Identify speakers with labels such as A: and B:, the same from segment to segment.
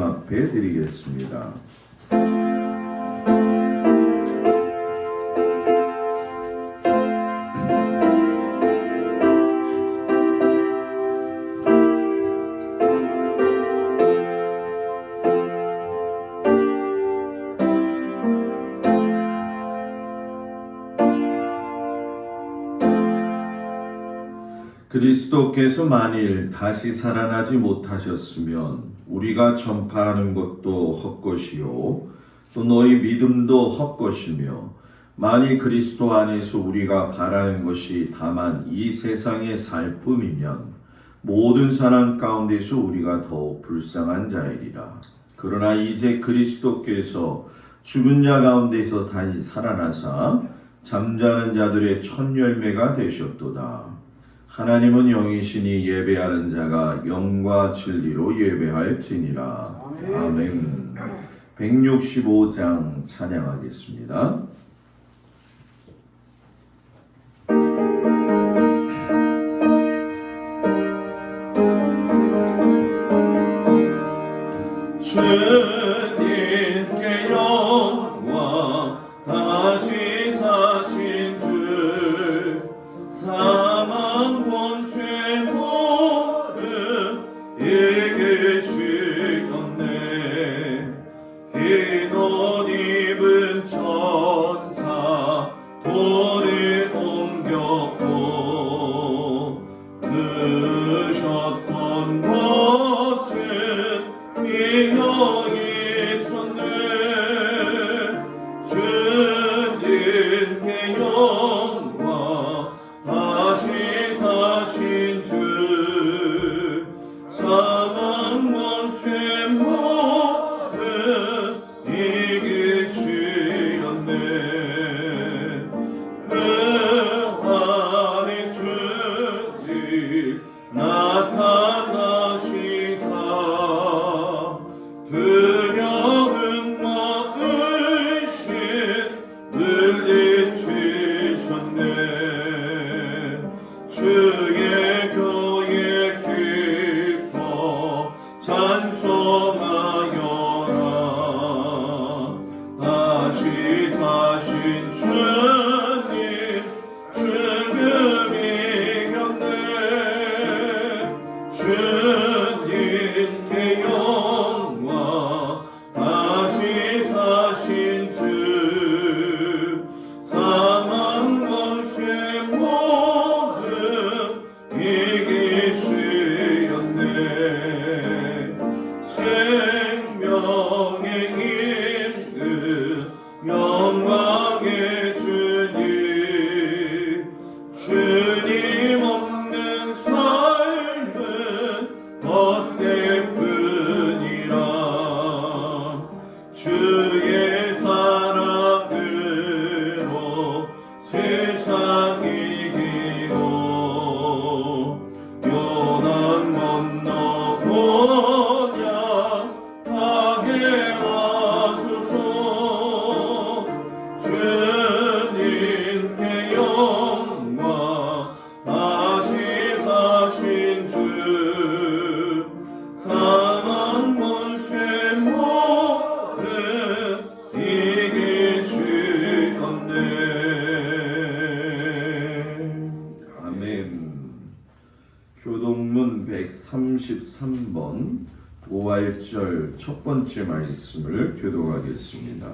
A: 앞에 드리겠습니다. 그리스도께서 만일 다시 살아나지 못하셨으면 우리가 전파하는 것도 헛것이요 또 너희 믿음도 헛것이며, 만일 그리스도 안에서 우리가 바라는 것이 다만 이 세상에 살 뿐이면 모든 사람 가운데서 우리가 더욱 불쌍한 자이리라. 그러나 이제 그리스도께서 죽은 자 가운데서 다시 살아나사 잠자는 자들의 첫 열매가 되셨도다. 하나님은 영이시니 예배하는 자가 영과 진리로 예배할지니라. 아멘. 165장 찬양하겠습니다. 주님께 영광, 다시 사신 주, 사망 권세 모든 이기시겠네. 흰옷 입은 천사 돌을 옮겼고, 넣으셨던 것은 이형이 섰네. 주님께 영광, 다시 사신 주, 사망 권세 모든 이기시었네. 부활의 주님 나타나시사 두려움 의심 물리치셨네. 주의 교회 기뻐 찬송하여라. 다시 사신 주님 죽음 이겼네. 주님께 영광, 다시 사신 주, 사망 권세 모든 이기시었네. 생명의 임금 영광의 주님, 주님 없는 삶은 헛되뿐이라. 주의 사랑으로 세상 이기고, 요단 건너 본향하게 하소서. 주님께 영광, 다시 사신 주, 사망 권세 모든 이기시겠네. 아멘. 교동문 133번 5할절 첫 번째 말씀을 교독하겠습니다.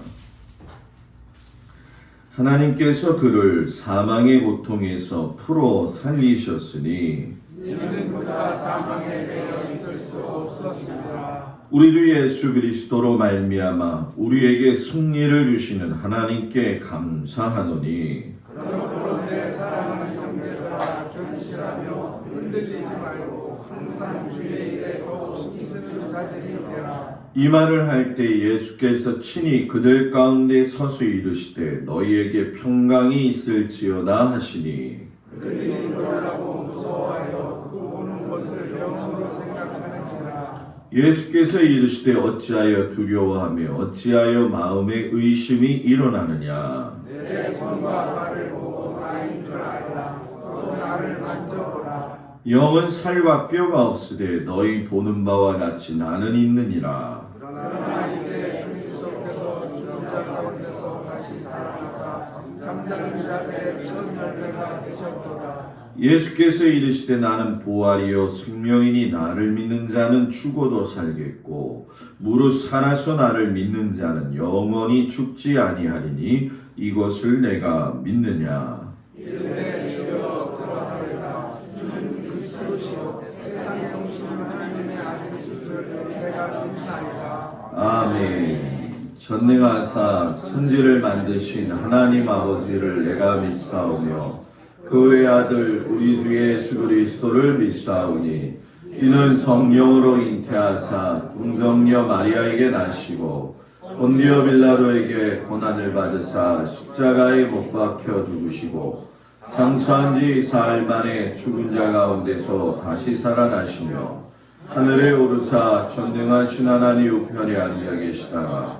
A: 하나님께서 그를 사망의 고통에서 풀어 살리셨으니
B: 이는 그가 사망에 매여 있을 수 없었으리라.
A: 우리 주 예수 그리스도로 말미암아 우리에게 승리를 주시는 하나님께 감사하노니,
B: 그러므로 내 사랑하는 형제들아, 견실하며 흔들리지 말고 항상 주의 일에 더욱 힘쓰는 자들이 되라.
A: 이 말을 할 때 예수께서 친히 그들 가운데 서서 이르시되 너희에게 평강이 있을지어다 하시니,
B: 그들이 그러려고 무서워하여 그 오는 것을 영으로 생각하는지라.
A: 예수께서 이르시되 어찌하여 두려워하며 어찌하여 마음에 의심이 일어나느냐.
B: 내 손과 발을 보고 나인 줄 알라. 또 나를 만져보라.
A: 영은 살과 뼈가 없으되 너희 보는 바와 같이 나는 있느니라.
B: 그러나 이제 그리스도께서 죽은 자 가운데서 다시 살아나사 잠자는 자들의 처음 열매가 되셨도다.
A: 예수께서 이르시되 나는 부활이요 생명이니 나를 믿는 자는 죽어도 살겠고 무릇 살아서 나를 믿는 자는 영원히 죽지 아니하리니 이것을 내가 믿느냐.
B: 이르되 주여 그러하리다. 주는 그리스도시요 세상에 오신 하나님의 아들이신 줄 내가 믿나이다.
A: 아멘. 전능하사 천지를 만드신 하나님 아버지를 내가 믿사오며 그의 아들 우리 주 예수 그리스도를 믿사오니 이는 성령으로 잉태하사 동정녀 마리아에게 나시고 본디오 빌라도에게 고난을 받으사 십자가에 못 박혀 죽으시고 장사한 지 사흘 만에 죽은 자 가운데서 다시 살아나시며 하늘에 오르사 전능하신 하나님 우편에 앉아 계시다가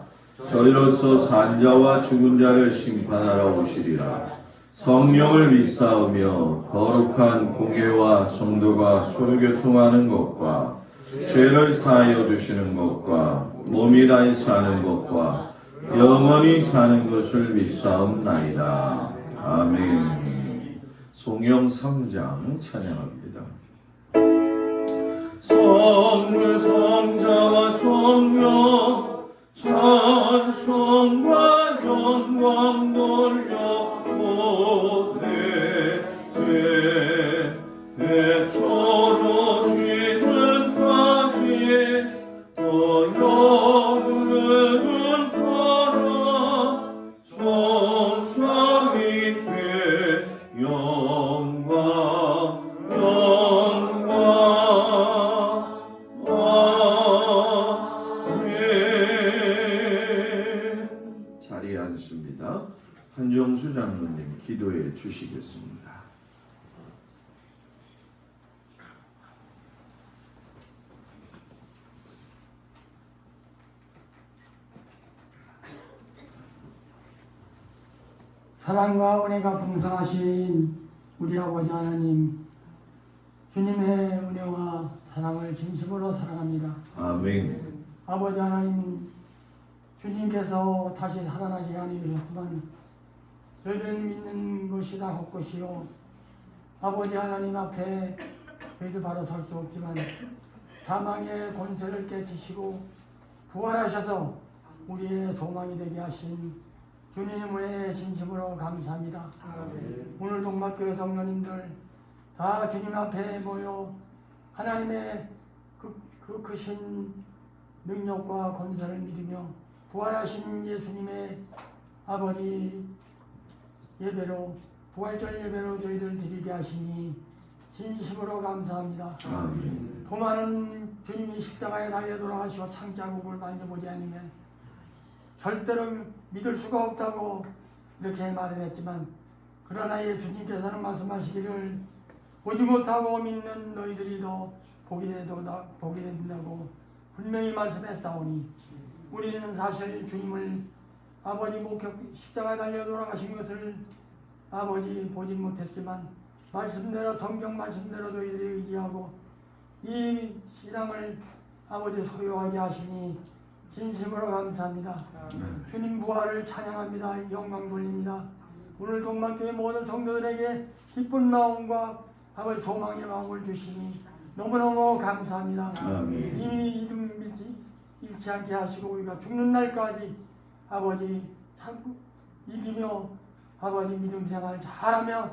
A: 저리로서 산자와 죽은 자를 심판하러 오시리라. 성령을 믿사오며 거룩한 공예와 성도가 서로 교통하는 것과 죄를 사하여 주시는 것과 몸이 다시 사는 것과 영원히 사는 것을 믿사옵나이다. 아멘. 송영 3장 찬양합니다. 성부 성자와 성령 찬송과 영광 돌려보내세 대초로 지금까지 또 영원은 따라 성삼위 되 영광 자리에 앉습니다. 한정수 장로님 기도해 주시겠습니다.
C: 사랑과 은혜가 풍성하신 우리 아버지 하나님, 주님의 은혜와 사랑을 진심으로 사랑합니다.
A: 아멘.
C: 아버지 하나님, 주님께서 다시 살아나시게 하니 주셨지만 저희를 믿는 것이다 헛것이요 아버지 하나님 앞에 저희도 바로 설 수 없지만 사망의 권세를 깨치시고 부활하셔서 우리의 소망이 되게 하신 주님의 진심으로 감사합니다. 오늘 동막교회 성도님들 다 주님 앞에 모여 하나님의 그 크신 능력과 권세를 믿으며 부활하신 예수님의 아버지 예배로 부활절 예배로 저희들 드리게 하시니 진심으로 감사합니다.
A: 아멘.
C: 더 많은 주님이 십자가에 달려 돌아가시고 상자국을 만져보지 않으면 절대로 믿을 수가 없다고 이렇게 말을 했지만 그러나 예수님께서는 말씀하시기를 보지 못하고 믿는 너희들이 더 복이 된다고 분명히 말씀했사오니 우리는 사실 주님을 아버지 목격 십자가에 달려 돌아가신 것을 아버지 보지 못했지만 말씀대로 성경 말씀대로 너희들이 의지하고 이 신앙을 아버지 소유하게 하시니 진심으로 감사합니다. 주님 부활을 찬양합니다. 영광 돌립니다. 오늘 동막교회 모든 성도들에게 기쁜 마음과 아버지 소망의 마음을 주시니 너무너무 감사합니다.
A: 아멘.
C: 이미 이름 믿지 잃지 않게 하시고 우리가 죽는 날까지 아버지 참고 이기며 아버지 믿음 생활 잘하며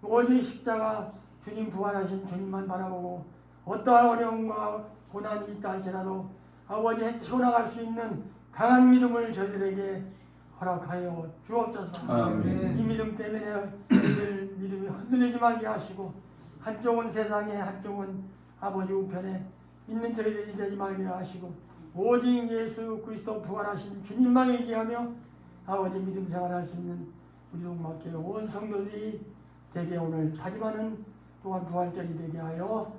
C: 오직 십자가 주님 부활하신 주님만 바라보고 어떠한 어려움과 고난이 있다 할지라도 아버지 헤치고 나갈 수 있는 강한 믿음을 저희들에게 허락하여 주옵소서.
A: 아멘.
C: 이 믿음 때문에 저희들 믿음이 흔들리지 말게 하시고 한쪽은 세상에 한쪽은 아버지 우편에 있는 저희들이 되지 말게 하시고 오직 예수 그리스도 부활하신 주님만 의지하며 아버지 믿음 생활할 수 있는 우리 동막교회 온 성도들이 되게 오늘 다짐하는 또한 부활절이 되게 하여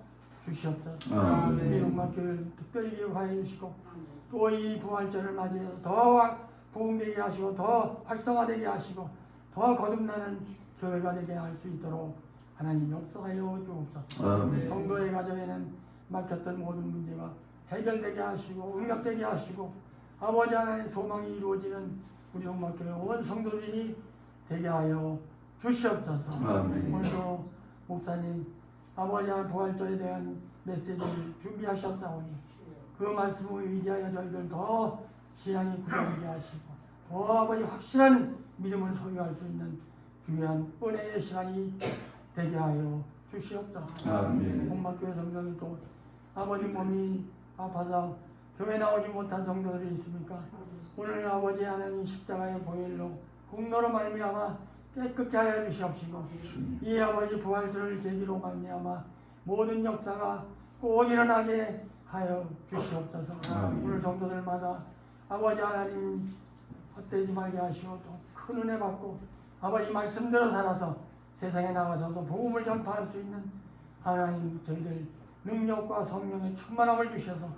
C: 주시옵소서.
A: 아멘.
C: 우리 동막교회를 특별히 기억하여 주시고 또 이 부활절을 맞이해서 더 부흥되게 하시고 더 활성화되게 하시고 더 거듭나는 교회가 되게 할 수 있도록 하나님 역사하여 주옵소서.
A: 아멘.
C: 성도의 가정에는 막혔던 모든 문제가 해결되게 하시고 응답되게 하시고 아버지 하나님의 소망이 이루어지는 우리 홍마교회 온 성도들이 되게 하여 주시옵소서.
A: 아멘.
C: 오늘도 목사님 아버지 하나님 부활절에 대한 메시지를 준비하셨사오니 그 말씀을 의지하여 저희들 더 신앙이 굳어지게 하시고 더 아버지 확실한 믿음을 소유할 수 있는 귀한 은혜의 시간이 되게 하여 주시옵소서.
A: 아멘.
C: 홍마교회 성도들도 아버지 몸이 아파서 교회 나오지 못한 성도들이 있습니까? 오늘 아버지 하나님 십자가의 보혈로 공로로 말미암아 깨끗게 하여 주시옵시고 이 아버지 부활절을 계기로 말미암아 모든 역사가 꼭 일어나게 하여 주시옵소서.
A: 아멘.
C: 오늘 성도들마다 아버지 하나님 헛되지 말게 하시고 또 큰 은혜 받고 아버지 말씀대로 살아서 세상에 나가서도 복음을 전파할 수 있는 하나님 저희들 능력과 성령의 충만함을 주셔서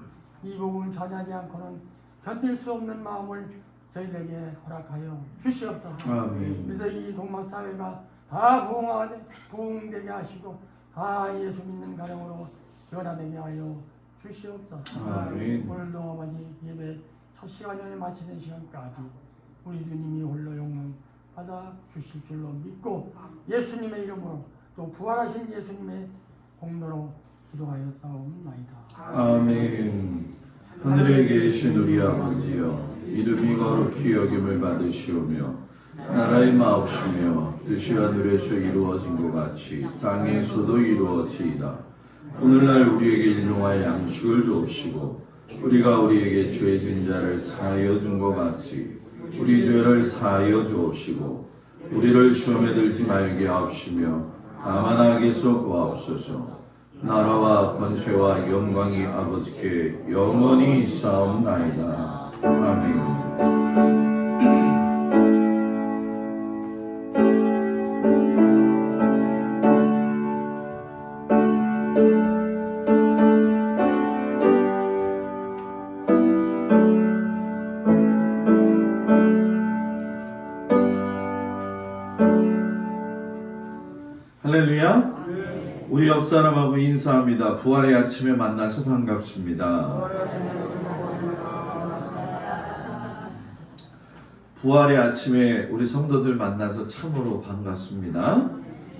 C: 이 복음을 전하지 않고는 견딜 수 없는 마음을 저희들에게 허락하여 주시옵소서.
A: 아멘.
C: 그래서 이 동막사회가 다 부흥되게 하시고 다 예수 믿는 가정으로 변화되게 하여 주시옵소서.
A: 아멘.
C: 오늘도 아버지 예배 첫 시간에 마치는 시간까지 우리 주님이 홀로 영광 받아 주실 줄로 믿고 예수님의 이름으로 또 부활하신 예수님의 공로로 기도하여 싸움나이다.
A: 아멘. 하늘에 계신 우리 아버지여, 이름이 거룩히 여김을 받으시오며 나라의 마옵시며 뜻이 하늘에서 이루어진 것 같이 땅에서도 이루어지이다. 오늘날 우리에게 일용할 양식을 주옵시고 우리가 우리에게 죄진 자를 사하여 준 것 같이 우리 죄를 사하여 주옵시고 우리를 시험에 들지 말게 하옵시며 다만 악에서 구하옵소서. 나라와 권세와 영광이 아버지께 영원히 있사옵나이다. 아멘. 할렐루야. 우리 옆 사람하고 인사합니다. 부활의 아침에 만나서 반갑습니다. 부활의 아침에 우리 성도들 만나서 참으로 반갑습니다.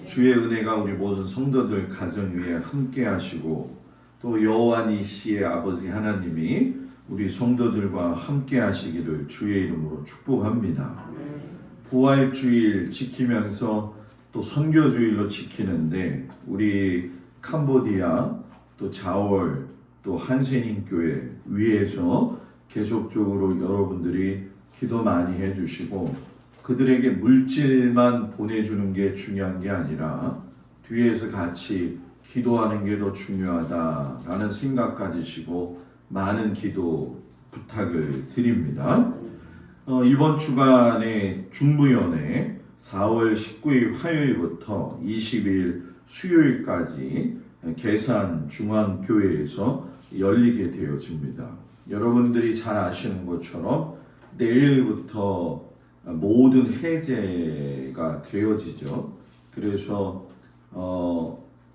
A: 주의 은혜가 우리 모든 성도들 가정 위에 함께 하시고 또 여호와 니시의 아버지 하나님이 우리 성도들과 함께 하시기를 주의 이름으로 축복합니다. 부활주일 지키면서 또 선교주일로 지키는데 우리 캄보디아 또 자월 또 한센인교회 위에서 계속적으로 여러분들이 기도 많이 해주시고 그들에게 물질만 보내주는 게 중요한 게 아니라 뒤에서 같이 기도하는 게 더 중요하다라는 생각 가지시고 많은 기도 부탁을 드립니다. 이번 주간에 중부연회 4월 19일 화요일부터 20일 수요일까지 계산 중앙교회에서 열리게 되어집니다. 여러분들이 잘 아시는 것처럼 내일부터 모든 해제가 되어지죠. 그래서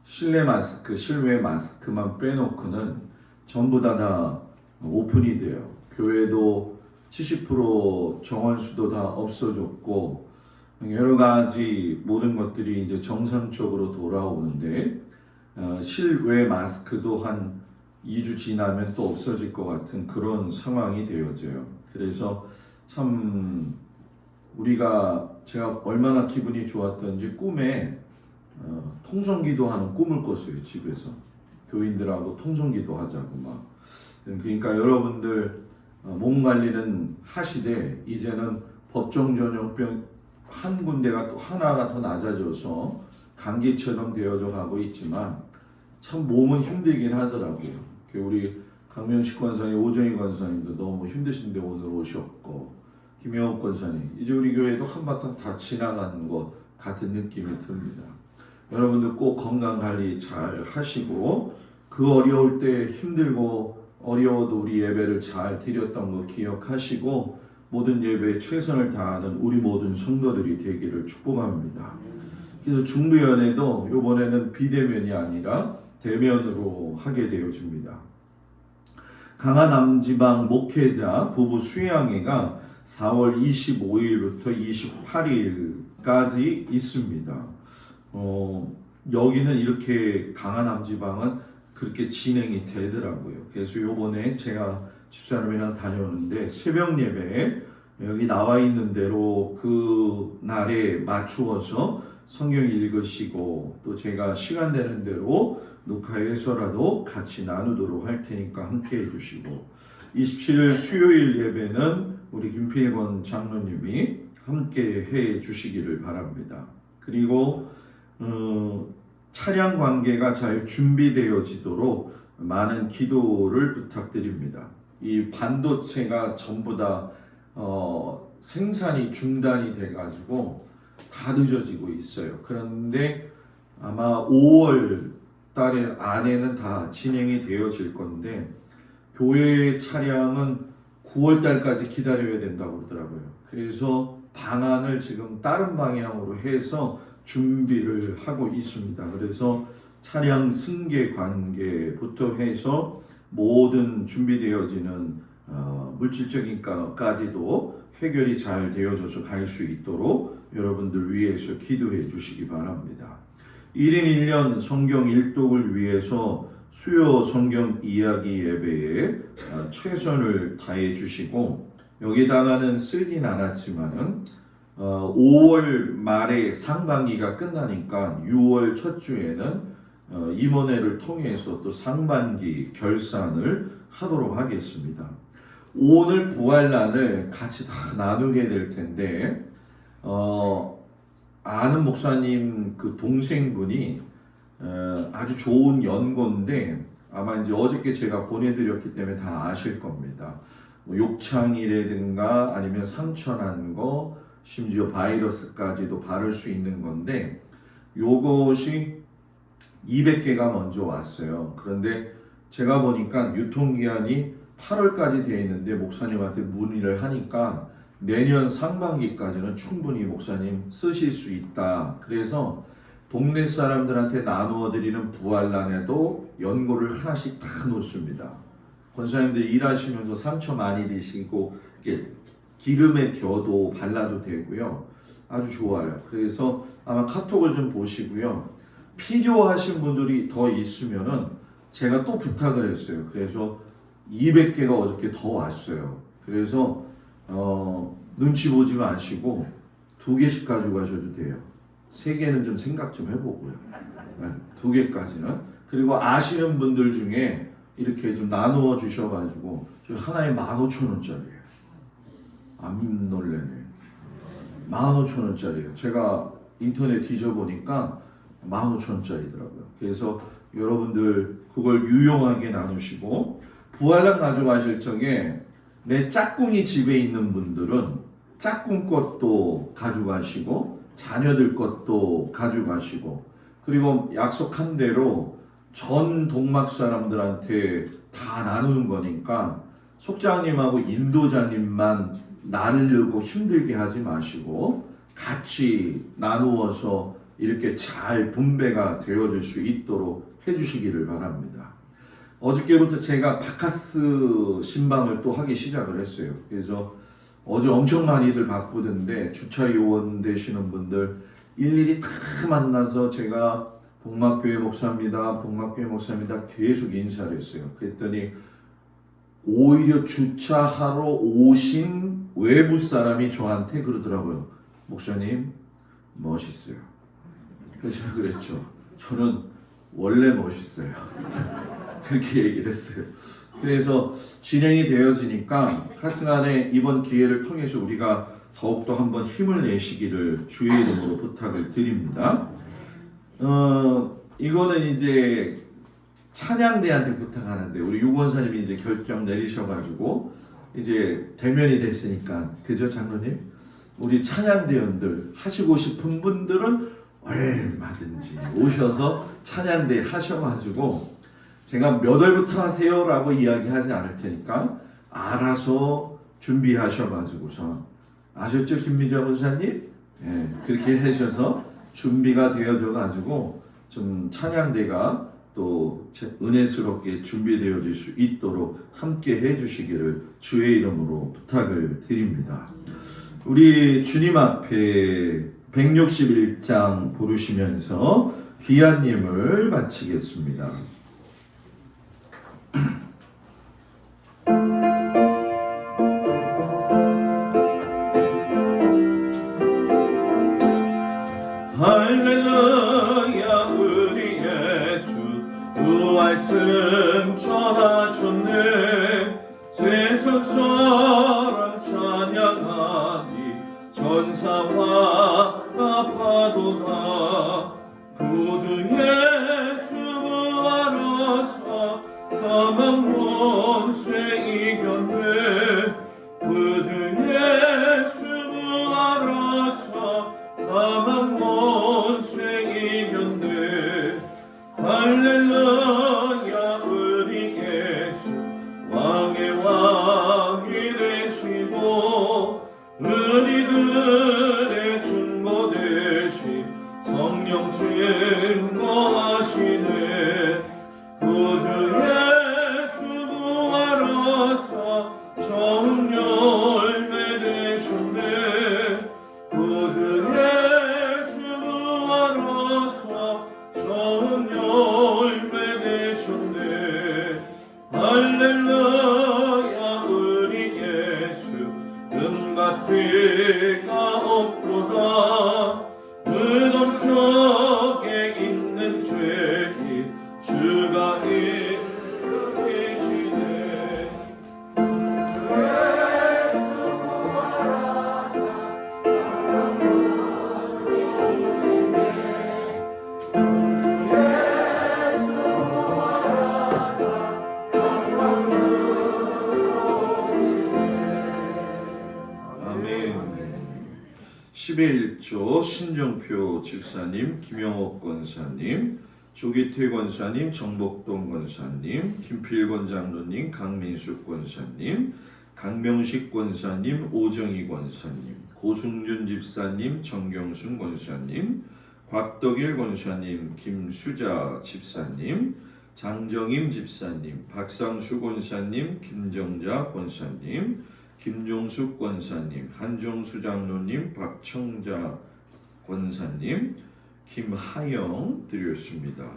A: 실내 마스크, 실외 마스크만 빼놓고는 전부 다 오픈이 돼요. 교회도 70% 정원수도 다 없어졌고 여러 가지 모든 것들이 이제 정상적으로 돌아오는데 실외 마스크도 한 2주 지나면 또 없어질 것 같은 그런 상황이 되어져요. 그래서 참 제가 얼마나 기분이 좋았던지 꿈에 통성기도 하는 꿈을 꿨어요. 집에서 교인들하고 통성기도 하자고 막. 그러니까 여러분들 몸 관리는 하시되 이제는 법정 전염병 한 군데가 또 하나가 더 낮아져서 감기처럼 되어져 가고 있지만 참 몸은 힘들긴 하더라고요. 우리 강면식 권사님, 오정희 권사님도 너무 힘드신데 오늘 오셨고 김영욱 권사님 이제 우리 교회도 한바탕 다 지나가는 것 같은 느낌이 듭니다. 여러분들 꼭 건강관리 잘 하시고 그 어려울 때 힘들고 어려워도 우리 예배를 잘 드렸던 거 기억하시고 모든 예배에 최선을 다하는 우리 모든 성도들이 되기를 축복합니다. 그래서 중부연회도 이번에는 비대면이 아니라 대면으로 하게 되어집니다. 강화남지방 목회자 부부 수양회가 4월 25일부터 28일까지 있습니다. 여기는 이렇게 강화남지방은 그렇게 진행이 되더라고요. 그래서 요번에 제가 집사람이랑 다녀오는데 새벽 예배에 여기 나와 있는 대로 그 날에 맞추어서 성경 읽으시고 또 제가 시간 되는 대로 녹화해서라도 같이 나누도록 할 테니까 함께 해주시고 27일 수요일 예배는 우리 김필권 장로님이 함께 해 주시기를 바랍니다. 그리고 차량 관계가 잘 준비되어지도록 많은 기도를 부탁드립니다. 이 반도체가 전부 다 생산이 중단이 돼가지고 다 늦어지고 있어요. 그런데 아마 5월 달에 안에는 다 진행이 되어질 건데 교회 차량은 9월 달까지 기다려야 된다고 그러더라고요. 그래서 방안을 지금 다른 방향으로 해서 준비를 하고 있습니다. 그래서 차량 승계 관계부터 해서 모든 준비되어지는 물질적인 것까지도 해결이 잘 되어져서 갈 수 있도록 여러분들 위해서 기도해 주시기 바랍니다. 1인 1년 성경 일독을 위해서 수요 성경 이야기 예배에 최선을 다해 주시고 여기다가는 쓰진 않았지만은 5월 말에 상반기가 끝나니까 6월 첫 주에는 임원회를 통해서 또 상반기 결산을 하도록 하겠습니다. 오늘 부활란을 같이 다 나누게 될 텐데 아는 목사님 그 동생분이 아주 좋은 연고인데 아마 이제 어저께 제가 보내드렸기 때문에 다 아실 겁니다. 뭐 욕창이라든가 아니면 상처난 거 심지어 바이러스까지도 바를 수 있는 건데 요것이 200개가 먼저 왔어요. 그런데 제가 보니까 유통기한이 8월까지 되어 있는데 목사님한테 문의를 하니까 내년 상반기까지는 충분히 목사님 쓰실 수 있다. 그래서 동네 사람들한테 나누어 드리는 부활란에도 연고를 하나씩 다 놓습니다. 권사님들 일하시면서 상처 많이 드시고 이렇게 기름에 겨도 발라도 되고요. 아주 좋아요. 그래서 아마 카톡을 좀 보시고요. 필요하신 분들이 더 있으면은 제가 또 부탁을 했어요. 그래서 200개가 어저께 더 왔어요. 그래서 눈치 보지 마시고 2개씩 가져가셔도 돼요. 3개는 좀 생각 좀 해보고요. 2개까지는. 그리고 아시는 분들 중에 이렇게 좀 나누어 주셔가지고 저 하나에 15,000원짜리예요. 안 놀래네. 15,000원짜리예요. 제가 인터넷 뒤져보니까 15,000원짜리더라고요. 그래서 여러분들 그걸 유용하게 나누시고 부활란 가져가실 적에 내 짝꿍이 집에 있는 분들은 짝꿍 것도 가져가시고 자녀들 것도 가져가시고 그리고 약속한 대로 전 동막 사람들한테 다 나누는 거니까 속장님하고 인도자님만 나르려고 힘들게 하지 마시고 같이 나누어서 이렇게 잘 분배가 되어질 수 있도록 해주시기를 바랍니다. 어저께부터 제가 바카스 신방을 또 하기 시작을 했어요. 그래서 어제 엄청 많이들 바쁘던데 주차 요원 되시는 분들 일일이 다 만나서 제가 동막교회 목사입니다. 동막교회 목사입니다. 계속 인사를 했어요. 그랬더니 오히려 주차하러 오신 외부 사람이 저한테 그러더라고요. 목사님 멋있어요. 그래서 제가 그랬죠. 저는 원래 멋있어요. 그렇게 얘기를 했어요. 그래서 진행이 되어지니까 하여튼간에 이번 기회를 통해서 우리가 더욱더 한번 힘을 내시기를 주의 이름으로 부탁을 드립니다. 이거는 이제 찬양대한테 부탁하는데 우리 유권사님이 이제 결정 내리셔가지고 이제 대면이 됐으니까 그죠 장로님? 우리 찬양대원들 하시고 싶은 분들은 얼마든지 오셔서 찬양대 하셔가지고 제가 몇 월부터 하세요 라고 이야기하지 않을 테니까 알아서 준비하셔가지고서 아셨죠 김민정 원사님? 예, 그렇게 하셔서 준비가 되어져 가지고 좀 찬양대가 또 또 은혜스럽게 준비되어질 수 있도록 함께 해주시기를 주의 이름으로 부탁을 드립니다. 우리 주님 앞에 161장 부르시면서 귀한 예물 바치겠습니다. 할렐루야 우리 예수 부활씀 전하셨네. 세상 사람 찬양하니 전사와 아파도다. 구주 예수 부활하사 사망 원죄 이겼네. 구주 예수 부활하사 사망 원죄 이겼네. 할렐루야 우리 예수 왕의 왕이 되시고 우리들의 중보 되신 성령 증거하시네. 구주 예수 부활하사 처음 열매 되셨네. 구주 예수 부활하사 처음 열매 되셨네. 할렐루야 우리 예수 은과 피가 없도다. 무덤 속에 있는 죄인 주가 일으키시네. 예수 부활하사 예수 부활하사 아멘. 11조 신정표 집사님, 김영옥 권사님, 조기태 권사님, 정복동 권사님, 김필권 장로님, 강민숙 권사님, 강명식 권사님, 오정희 권사님, 고승준 집사님, 정경순 권사님, 곽덕일 권사님, 김수자 집사님, 장정임 집사님, 박상수 권사님, 김정자 권사님, 김종숙 권사님, 한종수 장로님, 박청자 권사님, 김하영 드렸습니다.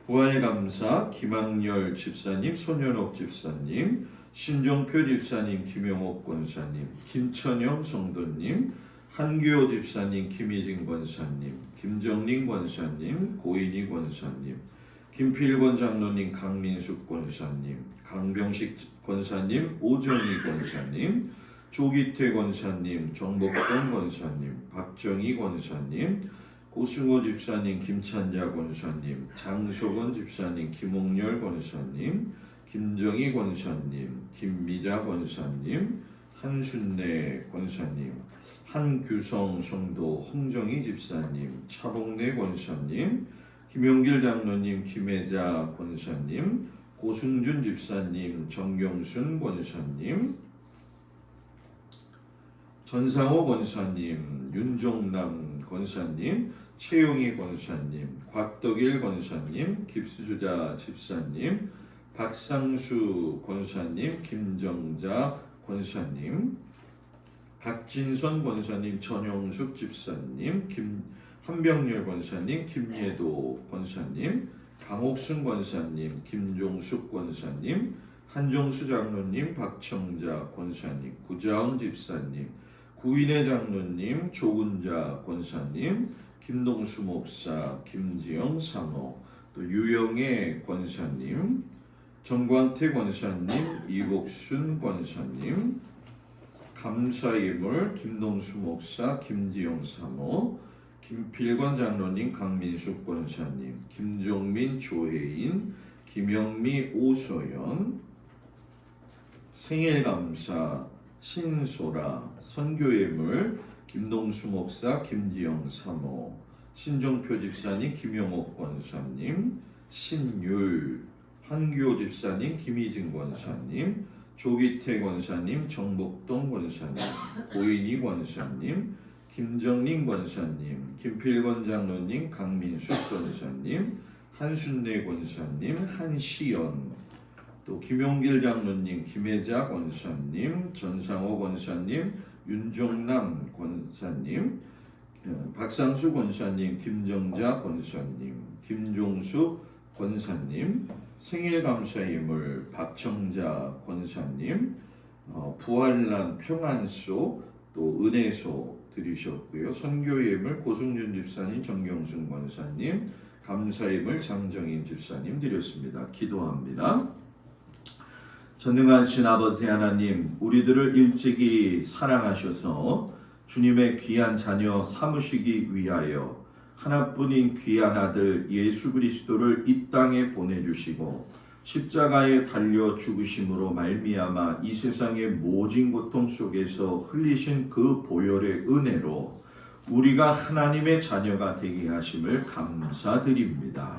A: 부활감사 김학열 집사님, 손현옥 집사님, 신정표 집사님, 김영옥 권사님, 김천영 성도님, 한규호 집사님, 김희진 권사님, 김정린 권사님, 고인희 권사님, 김필권 장로님, 강민숙 권사님, 강병식 권사님, 오정희 권사님, 조기태 권사님, 정복동 권사님, 박정희 권사님, 고승호 집사님, 김찬자 권사님, 장석원 집사님, 김옥열 권사님, 김정희 권사님, 김미자 권사님, 한순례 권사님, 한규성 성도, 홍정희 집사님, 차복래 권사님, 김용길 장로님, 김혜자 권사님, 고승준 집사님, 정경순 권사님, 전상호 권사님, 윤종남 권사님, 최용희 권사님, 곽덕일 권사님, 김수자 집사님, 박상수 권사님, 김정자 권사님, 박진선 권사님, 전용숙 집사님, 한병렬 권사님, 김예도 권사님, 강옥순 권사님, 김종숙 권사님, 한종수 장로님, 박청자 권사님, 구자원 집사님, 구인혜 장로님, 조은자 권사님, 김동수 목사, 김지영 사모, 또 유영애 권사님, 정광태 권사님, 이복순 권사님, 감사예물 김동수 목사, 김지영 사모, 김필권 장로님, 강민숙 권사님, 김종민, 조혜인, 김영미, 오소연, 생일감사 신소라, 선교예물 김동수 목사, 김지영 사모, 신정표 집사님, 김영옥 권사님, 신율, 한규호 집사님, 김희진 권사님, 조기태 권사님, 정복동 권사님, 고인희 권사님, 김정린 권사님, 김필권 장로님, 강민숙 권사님, 한순례 권사님, 한시연, 또 김용길 장로님, 김혜자 권사님, 전상호 권사님, 윤종남 권사님, 박상수 권사님, 김정자 권사님, 김종수 권사님, 생일감사임을 박청자 권사님, 부활란 평안소 또 은혜소 드리셨고요. 선교예물 고승준 집사님, 정경순 권사님, 감사임을 장정인 집사님 드렸습니다. 기도합니다. 전능하신 아버지 하나님, 우리들을 일찍이 사랑하셔서 주님의 귀한 자녀 삼으시기 위하여 하나뿐인 귀한 아들 예수 그리스도를 이 땅에 보내주시고 십자가에 달려 죽으심으로 말미암아 이 세상의 모진 고통 속에서 흘리신 그 보혈의 은혜로 우리가 하나님의 자녀가 되게 하심을 감사드립니다.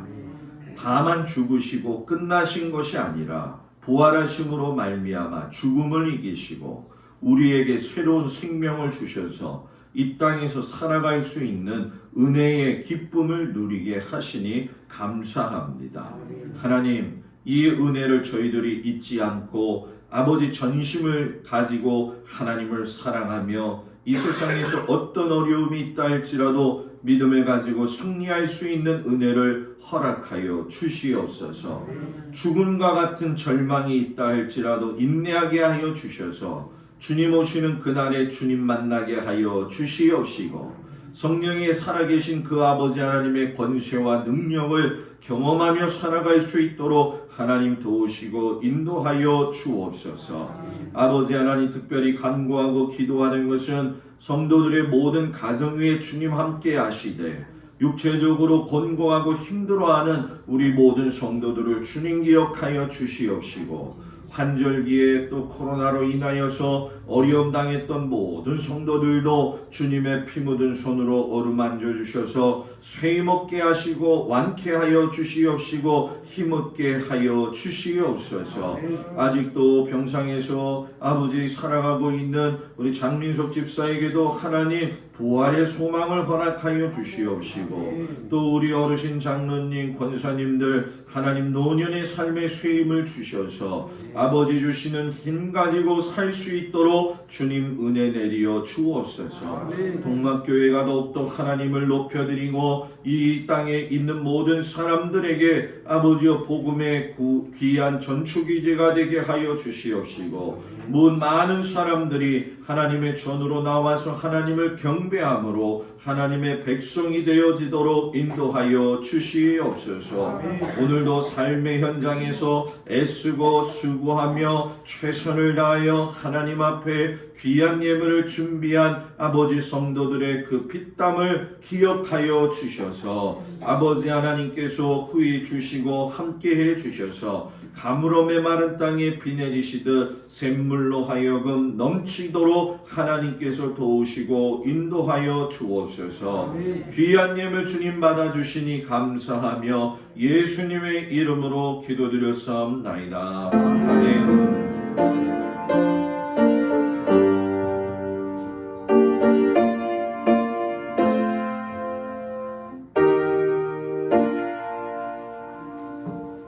A: 다만 죽으시고 끝나신 것이 아니라 부활하심으로 말미암아 죽음을 이기시고 우리에게 새로운 생명을 주셔서 이 땅에서 살아갈 수 있는 은혜의 기쁨을 누리게 하시니 감사합니다. 하나님, 이 은혜를 저희들이 잊지 않고 아버지 전심을 가지고 하나님을 사랑하며 이 세상에서 어떤 어려움이 있다 할지라도 믿음을 가지고 승리할 수 있는 은혜를 허락하여 주시옵소서. 죽음과 같은 절망이 있다 할지라도 인내하게 하여 주셔서 주님 오시는 그날에 주님 만나게 하여 주시옵시고 성령이 살아계신 그 아버지 하나님의 권세와 능력을 경험하며 살아갈 수 있도록 하나님 도우시고 인도하여 주옵소서. 아버지 하나님, 특별히 간구하고 기도하는 것은 성도들의 모든 가정 위에 주님 함께 하시되 육체적으로 곤고하고 힘들어하는 우리 모든 성도들을 주님 기억하여 주시옵시고 환절기에 또 코로나로 인하여서 어려움 당했던 모든 성도들도 주님의 피 묻은 손으로 어루만져 주셔서 쇠임 없게 하시고 완쾌하여 주시옵시고 힘없게 하여 주시옵소서. 아직도 병상에서 아버지 살아가고 있는 우리 장민석 집사에게도 하나님 부활의 소망을 허락하여 주시옵시고 또 우리 어르신 장로님 권사님들 하나님 노년의 삶의 쇠임을 주셔서 아버지 주시는 힘 가지고 살 수 있도록 주님 은혜 내리어 주옵소서. 동막교회가 더욱더 하나님을 높여드리고 이 땅에 있는 모든 사람들에게 아버지여 복음의 귀한 전축기제가 되게 하여 주시옵시고 많은 사람들이 하나님의 전으로 나와서 하나님을 경배함으로 하나님의 백성이 되어지도록 인도하여 주시옵소서. 오늘도 삶의 현장에서 애쓰고 수고하며 최선을 다하여 하나님 앞에 귀한 예물을 준비한 아버지 성도들의 그 피땀을 기억하여 주셔서 아버지 하나님께서 후히 주시고 함께해 주셔서 가물어 메마른 땅에 비 내리시듯 샘물로 하여금 넘치도록 하나님께서 도우시고 인도하여 주옵소서. 귀한 예물 주님 받아주시니 감사하며 예수님의 이름으로 기도드렸사옵나이다. 아멘.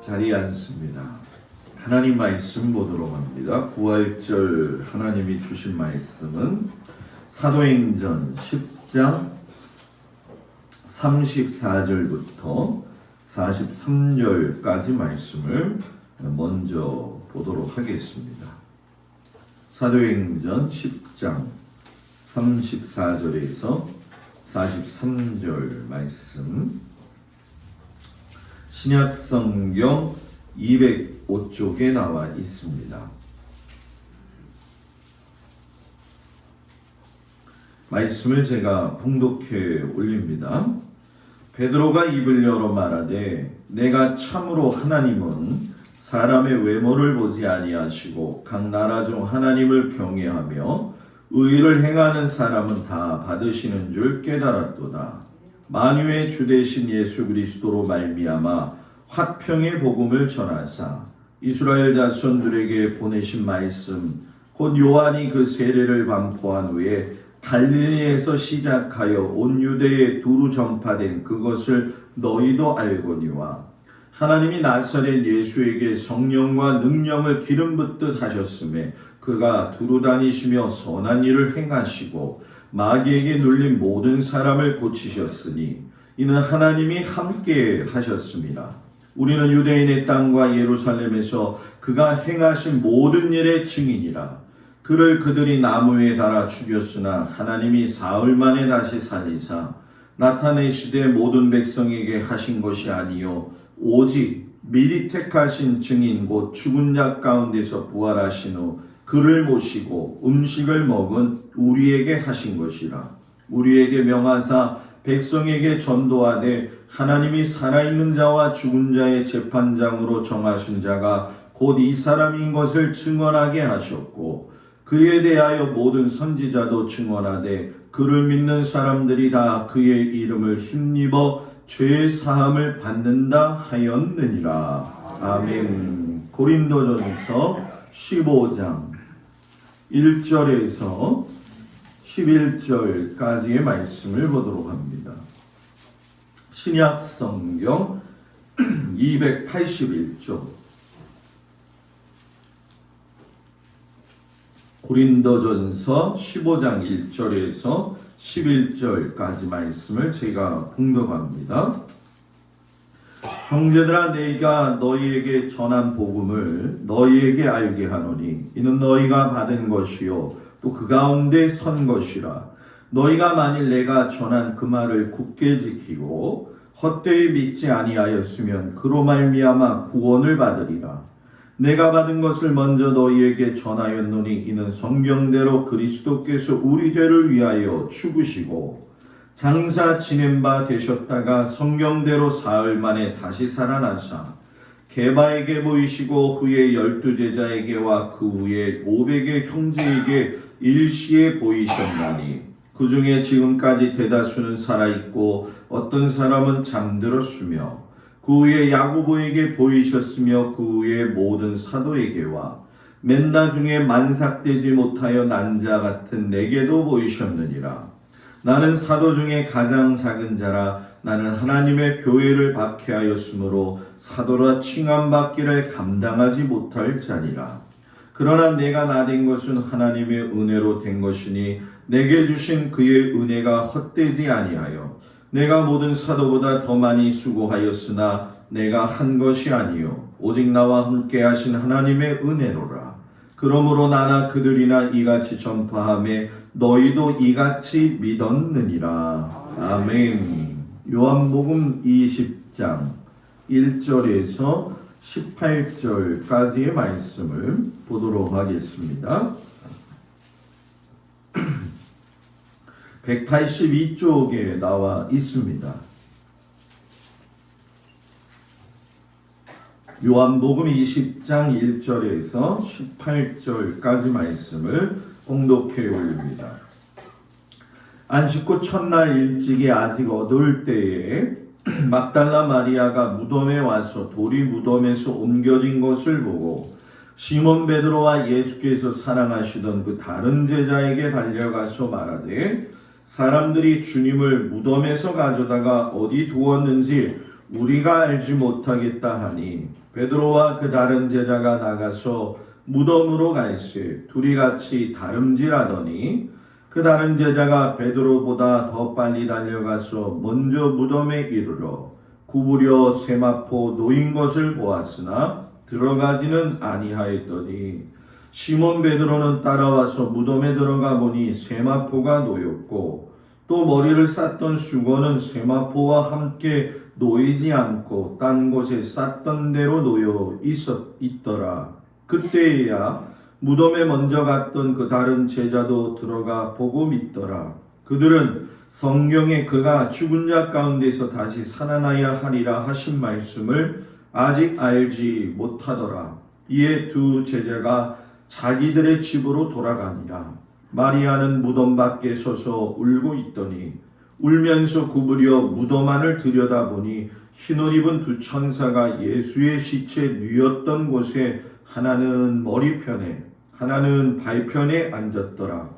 A: 자리에 앉습니다. 하나님 말씀 보도록 합니다. 부활절 하나님이 주신 말씀은 사도행전 10장 34절부터 43절까지 말씀을 먼저 보도록 하겠습니다. 사도행전 10장 34절에서 43절 말씀, 신약성경 205쪽에 나와 있습니다. 말씀을 제가 봉독해 올립니다. 베드로가 입을 열어 말하되 내가 참으로 하나님은 사람의 외모를 보지 아니하시고 각 나라 중 하나님을 경외하며 의를 행하는 사람은 다 받으시는 줄 깨달았도다. 만유의 주 되신 예수 그리스도로 말미암아 화평의 복음을 전하사 이스라엘 자손들에게 보내신 말씀 곧 요한이 그 세례를 반포한 후에 갈릴리에서 시작하여 온 유대에 두루 전파된 그것을 너희도 알거니와 하나님이 나사렛 예수에게 성령과 능력을 기름 붓듯 하셨음에 그가 두루다니시며 선한 일을 행하시고 마귀에게 눌린 모든 사람을 고치셨으니 이는 하나님이 함께 하셨습니다. 우리는 유대인의 땅과 예루살렘에서 그가 행하신 모든 일의 증인이라. 그를 그들이 나무에 달아 죽였으나 하나님이 사흘 만에 다시 살리사 나타내시되 모든 백성에게 하신 것이 아니요 오직 미리 택하신 증인 곧 죽은 자 가운데서 부활하신 후 그를 모시고 음식을 먹은 우리에게 하신 것이라. 우리에게 명하사 백성에게 전도하되 하나님이 살아있는 자와 죽은 자의 재판장으로 정하신 자가 곧 이 사람인 것을 증언하게 하셨고 그에 대하여 모든 선지자도 증언하되 그를 믿는 사람들이 다 그의 이름을 힘입어 죄 사함을 받는다 하였느니라. 아멘. 고린도전서 15장 1절에서 11절까지의 말씀을 보도록 합니다. 신약 성경 281쪽 고린도전서 15장 1절에서 11절까지 말씀을 제가 봉독합니다. 형제들아 내가 너희에게 전한 복음을 너희에게 알게 하노니 이는 너희가 받은 것이요 또 그 가운데 선 것이라. 너희가 만일 내가 전한 그 말을 굳게 지키고 헛되이 믿지 아니하였으면 그로 말미암아 구원을 받으리라. 내가 받은 것을 먼저 너희에게 전하였노니 이는 성경대로 그리스도께서 우리 죄를 위하여 죽으시고 장사 지낸 바 되셨다가 성경대로 사흘 만에 다시 살아나사 게바에게 보이시고 후에 12제자에게와 그 후에 500의 형제에게 일시에 보이셨나니 그 중에 지금까지 대다수는 살아있고 어떤 사람은 잠들었으며 그 후에 야고보에게 보이셨으며 그 후에 모든 사도에게와 맨 나중에 만삭되지 못하여 난 자 같은 내게도 보이셨느니라. 나는 사도 중에 가장 작은 자라. 나는 하나님의 교회를 박해하였으므로 사도라 칭함받기를 감당하지 못할 자니라. 그러나 내가 나된 것은 하나님의 은혜로 된 것이니 내게 주신 그의 은혜가 헛되지 아니하여 내가 모든 사도보다 더 많이 수고하였으나 내가 한 것이 아니요 오직 나와 함께 하신 하나님의 은혜로라. 그러므로 나나 그들이나 이같이 전파하며 너희도 이같이 믿었느니라. 아멘. 요한복음 20장 1절에서 18절까지의 말씀을 보도록 하겠습니다. 182쪽에 나와 있습니다. 요한복음 20장 1절에서 18절까지 말씀을 봉독해 올립니다. 안식 후 첫날 일찍이 아직 어두울 때에 막달라 마리아가 무덤에 와서 돌이 무덤에서 옮겨진 것을 보고 시몬 베드로와 예수께서 사랑하시던 그 다른 제자에게 달려가서 말하되 사람들이 주님을 무덤에서 가져다가 어디 두었는지 우리가 알지 못하겠다 하니 베드로와 그 다른 제자가 나가서 무덤으로 갈새 둘이 같이 다름질하더니 그 다른 제자가 베드로보다 더 빨리 달려가서 먼저 무덤에 이르러 구부려 세마포 놓인 것을 보았으나 들어가지는 아니하였더니 시몬 베드로는 따라와서 무덤에 들어가 보니 세마포가 놓였고 또 머리를 쌌던 수건은 세마포와 함께 놓이지 않고 딴 곳에 쌌던 대로 놓여 있더라. 그때야 무덤에 먼저 갔던 그 다른 제자도 들어가 보고 믿더라. 그들은 성경에 그가 죽은 자 가운데서 다시 살아나야 하리라 하신 말씀을 아직 알지 못하더라. 이에 두 제자가 자기들의 집으로 돌아가니라. 마리아는 무덤 밖에 서서 울고 있더니 울면서 구부려 무덤 안을 들여다보니 흰옷 입은 두 천사가 예수의 시체 누였던 곳에 하나는 머리편에 하나는 발편에 앉았더라.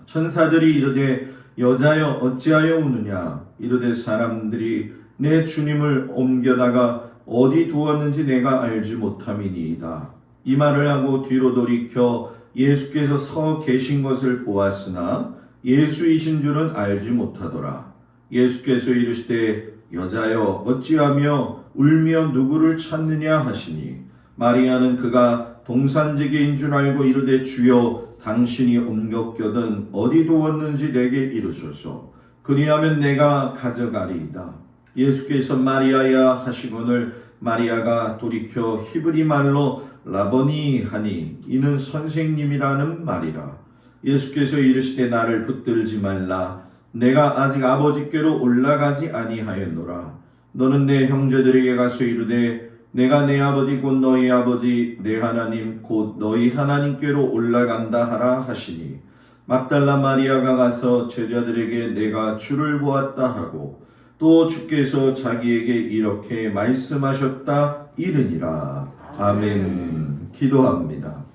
A: 천사들이 이르되 여자여 어찌하여 우느냐. 이르되 사람들이 내 주님을 옮겨다가 어디 두었는지 내가 알지 못함이니이다. 이 말을 하고 뒤로 돌이켜 예수께서 서 계신 것을 보았으나 예수이신 줄은 알지 못하더라. 예수께서 이르시되 여자여 어찌하며 울며 누구를 찾느냐 하시니 마리아는 그가 동산지기인 줄 알고 이르되 주여 당신이 옮겼거든 어디 두었는지 내게 이르소서. 그리하면 내가 가져가리이다. 예수께서 마리아야 하시거늘 마리아가 돌이켜 히브리 말로 라보니 하니 이는 선생님이라는 말이라. 예수께서 이르시되 나를 붙들지 말라. 내가 아직 아버지께로 올라가지 아니하였노라. 너는 내 형제들에게 가서 이르되 내가 내 아버지 곧 너희 아버지 내 하나님 곧 너희 하나님께로 올라간다 하라 하시니 막달라 마리아가 가서 제자들에게 내가 주를 보았다 하고 또 주께서 자기에게 이렇게 말씀하셨다 이르니라. 아멘. 기도합니다.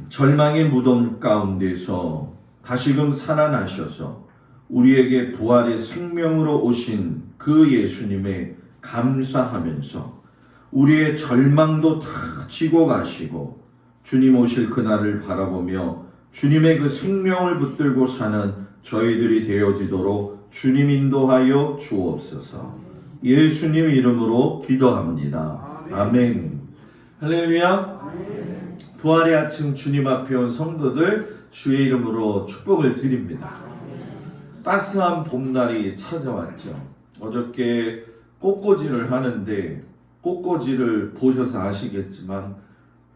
A: 절망의 무덤 가운데서 다시금 살아나셔서 우리에게 부활의 생명으로 오신 그 예수님에 감사하면서 우리의 절망도 다 지고 가시고 주님 오실 그날을 바라보며 주님의 그 생명을 붙들고 사는 저희들이 되어지도록 주님 인도하여 주옵소서. 예수님 이름으로 기도합니다. 아멘. 할렐루야. 부활의 아침 주님 앞에 온 성도들 주의 이름으로 축복을 드립니다. 따스한 봄날이 찾아왔죠. 어저께 꽃꽂이를 하는데 꽃꽂이를 보셔서 아시겠지만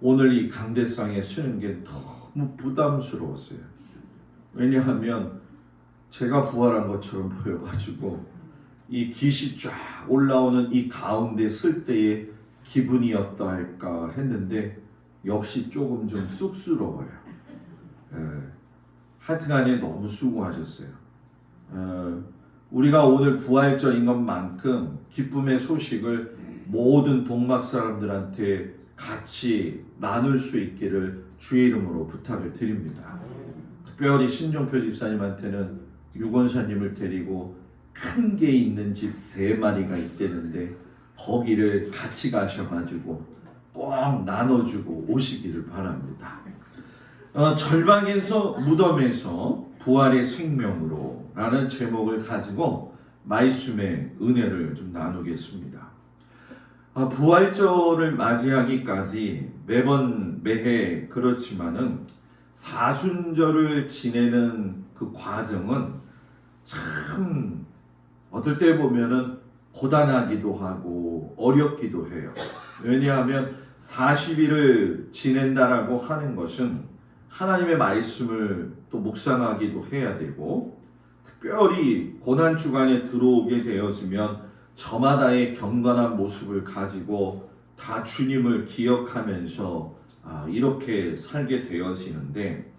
A: 오늘 이 강대상에 쓰는 게 너무 부담스러웠어요. 왜냐하면 제가 부활한 것처럼 보여가지고 이 빛이 쫙 올라오는 이 가운데 설 때의 기분이 어떠할까 했는데 역시 조금 좀 쑥스러워요. 하여튼간에 너무 수고하셨어요. 우리가 오늘 부활절인 것만큼 기쁨의 소식을 모든 동막 사람들한테 같이 나눌 수 있기를 주의 이름으로 부탁을 드립니다. 특별히 신종표 집사님한테는 유권사님을 데리고 큰 게 있는 집 3마리가 있대는데 거기를 같이 가셔가지고 꼭 나눠주고 오시기를 바랍니다. 절박에서 무덤에서 부활의 생명으로 라는 제목을 가지고 말씀의 은혜를 좀 나누겠습니다. 부활절을 맞이하기까지 매해 그렇지만은 사순절을 지내는 그 과정은 참 어떨 때 보면은 고단하기도 하고 어렵기도 해요. 왜냐하면 40일을 지낸다라고 하는 것은 하나님의 말씀을 또 묵상하기도 해야 되고 특별히 고난주간에 들어오게 되어지면 저마다의 경건한 모습을 가지고 다 주님을 기억하면서 이렇게 살게 되어지는데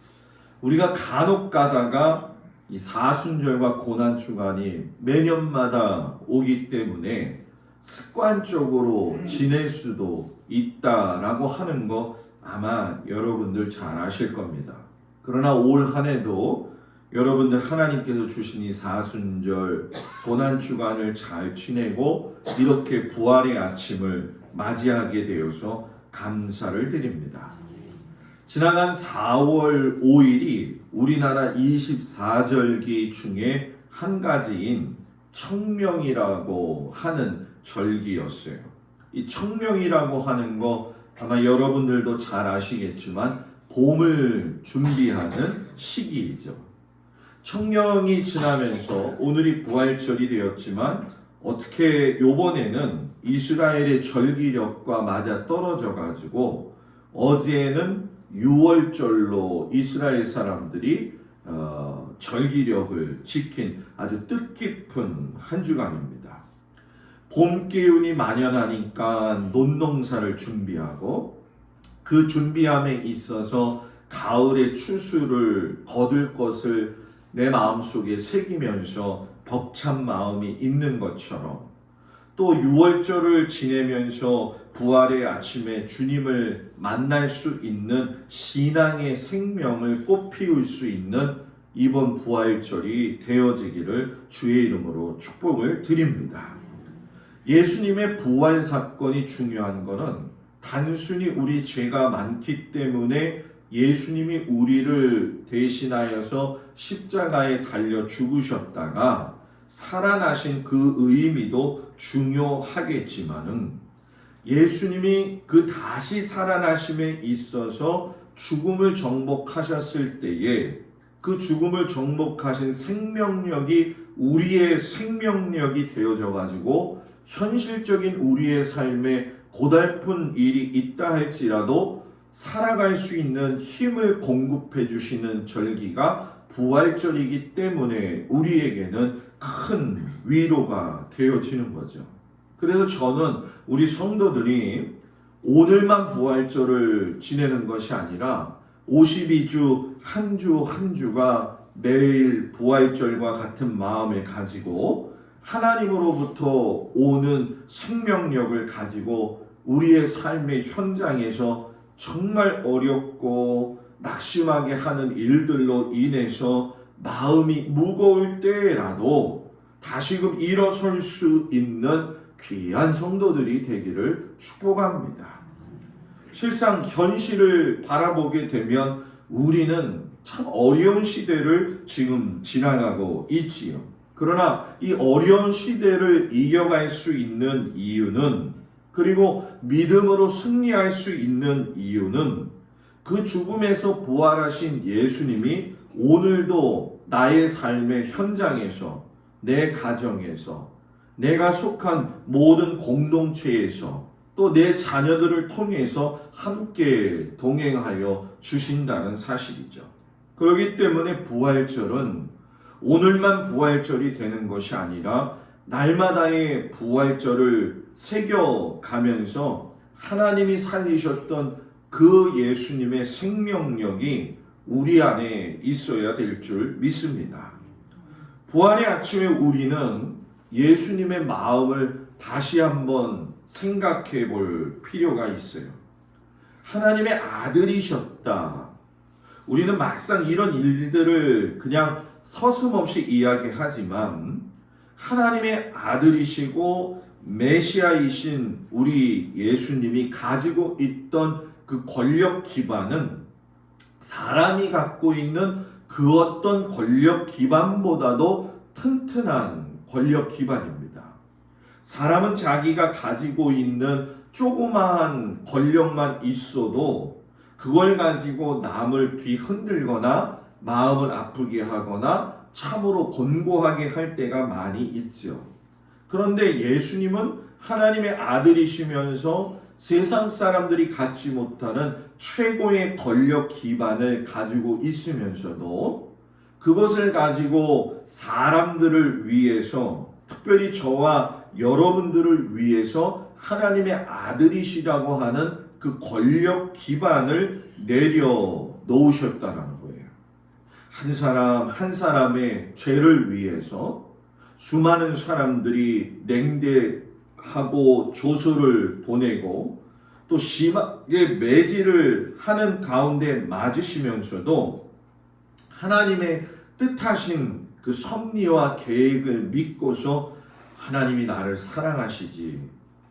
A: 우리가 간혹 가다가 이 사순절과 고난주간이 매년마다 오기 때문에 습관적으로 지낼 수도 있다라고 하는 거 아마 여러분들 잘 아실 겁니다. 그러나 올 한 해도 여러분들 하나님께서 주신 이 사순절 고난주간을 잘 지내고 이렇게 부활의 아침을 맞이하게 되어서 감사를 드립니다. 지나간 4월 5일이 우리나라 24절기 중에 한 가지인 청명이라고 하는 절기였어요. 이 청명이라고 하는 거 아마 여러분들도 잘 아시겠지만 봄을 준비하는 시기이죠. 청명이 지나면서 오늘이 부활절이 되었지만 어떻게 요번에는 이스라엘의 절기력과 맞아 떨어져 가지고 어제는 6월절로 이스라엘 사람들이 절기력을 지킨 아주 뜻깊은 한 주간입니다. 봄 기운이 만연하니까 논농사를 준비하고 그 준비함에 있어서 가을의 추수를 거둘 것을 내 마음속에 새기면서 벅찬 마음이 있는 것처럼 또 6월절을 지내면서 부활의 아침에 주님을 만날 수 있는 신앙의 생명을 꽃피울 수 있는 이번 부활절이 되어지기를 주의 이름으로 축복을 드립니다. 예수님의 부활 사건이 중요한 것은 단순히 우리 죄가 많기 때문에 예수님이 우리를 대신하여서 십자가에 달려 죽으셨다가 살아나신 그 의미도 중요하겠지만은 예수님이 그 다시 살아나심에 있어서 죽음을 정복하셨을 때에 그 죽음을 정복하신 생명력이 우리의 생명력이 되어져 가지고 현실적인 우리의 삶에 고달픈 일이 있다 할지라도 살아갈 수 있는 힘을 공급해 주시는 절기가 부활절이기 때문에 우리에게는 큰 위로가 되어지는 거죠. 그래서 저는 우리 성도들이 오늘만 부활절을 지내는 것이 아니라 52주 한 주 한 주가 매일 부활절과 같은 마음을 가지고 하나님으로부터 오는 생명력을 가지고 우리의 삶의 현장에서 정말 어렵고 낙심하게 하는 일들로 인해서 마음이 무거울 때라도 다시금 일어설 수 있는 귀한 성도들이 되기를 축복합니다. 실상 현실을 바라보게 되면 우리는 참 어려운 시대를 지금 지나가고 있지요. 그러나 이 어려운 시대를 이겨갈 수 있는 이유는, 그리고 믿음으로 승리할 수 있는 이유는 그 죽음에서 부활하신 예수님이 오늘도 나의 삶의 현장에서, 내 가정에서, 내가 속한 모든 공동체에서, 또 내 자녀들을 통해서 함께 동행하여 주신다는 사실이죠. 그렇기 때문에 부활절은 오늘만 부활절이 되는 것이 아니라 날마다의 부활절을 새겨가면서 하나님이 살리셨던 그 예수님의 생명력이 우리 안에 있어야 될 줄 믿습니다. 부활의 아침에 우리는 예수님의 마음을 다시 한번 생각해 볼 필요가 있어요. 하나님의 아들이셨다. 우리는 막상 이런 일들을 그냥 서슴없이 이야기하지만 하나님의 아들이시고 메시아이신 우리 예수님이 가지고 있던 그 권력 기반은 사람이 갖고 있는 그 어떤 권력 기반보다도 튼튼한 권력 기반입니다. 사람은 자기가 가지고 있는 조그마한 권력만 있어도 그걸 가지고 남을 뒤흔들거나 마음을 아프게 하거나 참으로 곤고하게 할 때가 많이 있죠. 그런데 예수님은 하나님의 아들이시면서 세상 사람들이 갖지 못하는 최고의 권력 기반을 가지고 있으면서도 그것을 가지고 사람들을 위해서, 특별히 저와 여러분들을 위해서 하나님의 아들이시라고 하는 그 권력 기반을 내려놓으셨다는 거예요. 한 사람 한 사람의 죄를 위해서 수많은 사람들이 냉대하고 조소를 보내고 또 심하게 매질을 하는 가운데 맞으시면서도 하나님의 뜻하신 그 섭리와 계획을 믿고서 하나님이 나를 사랑하시지,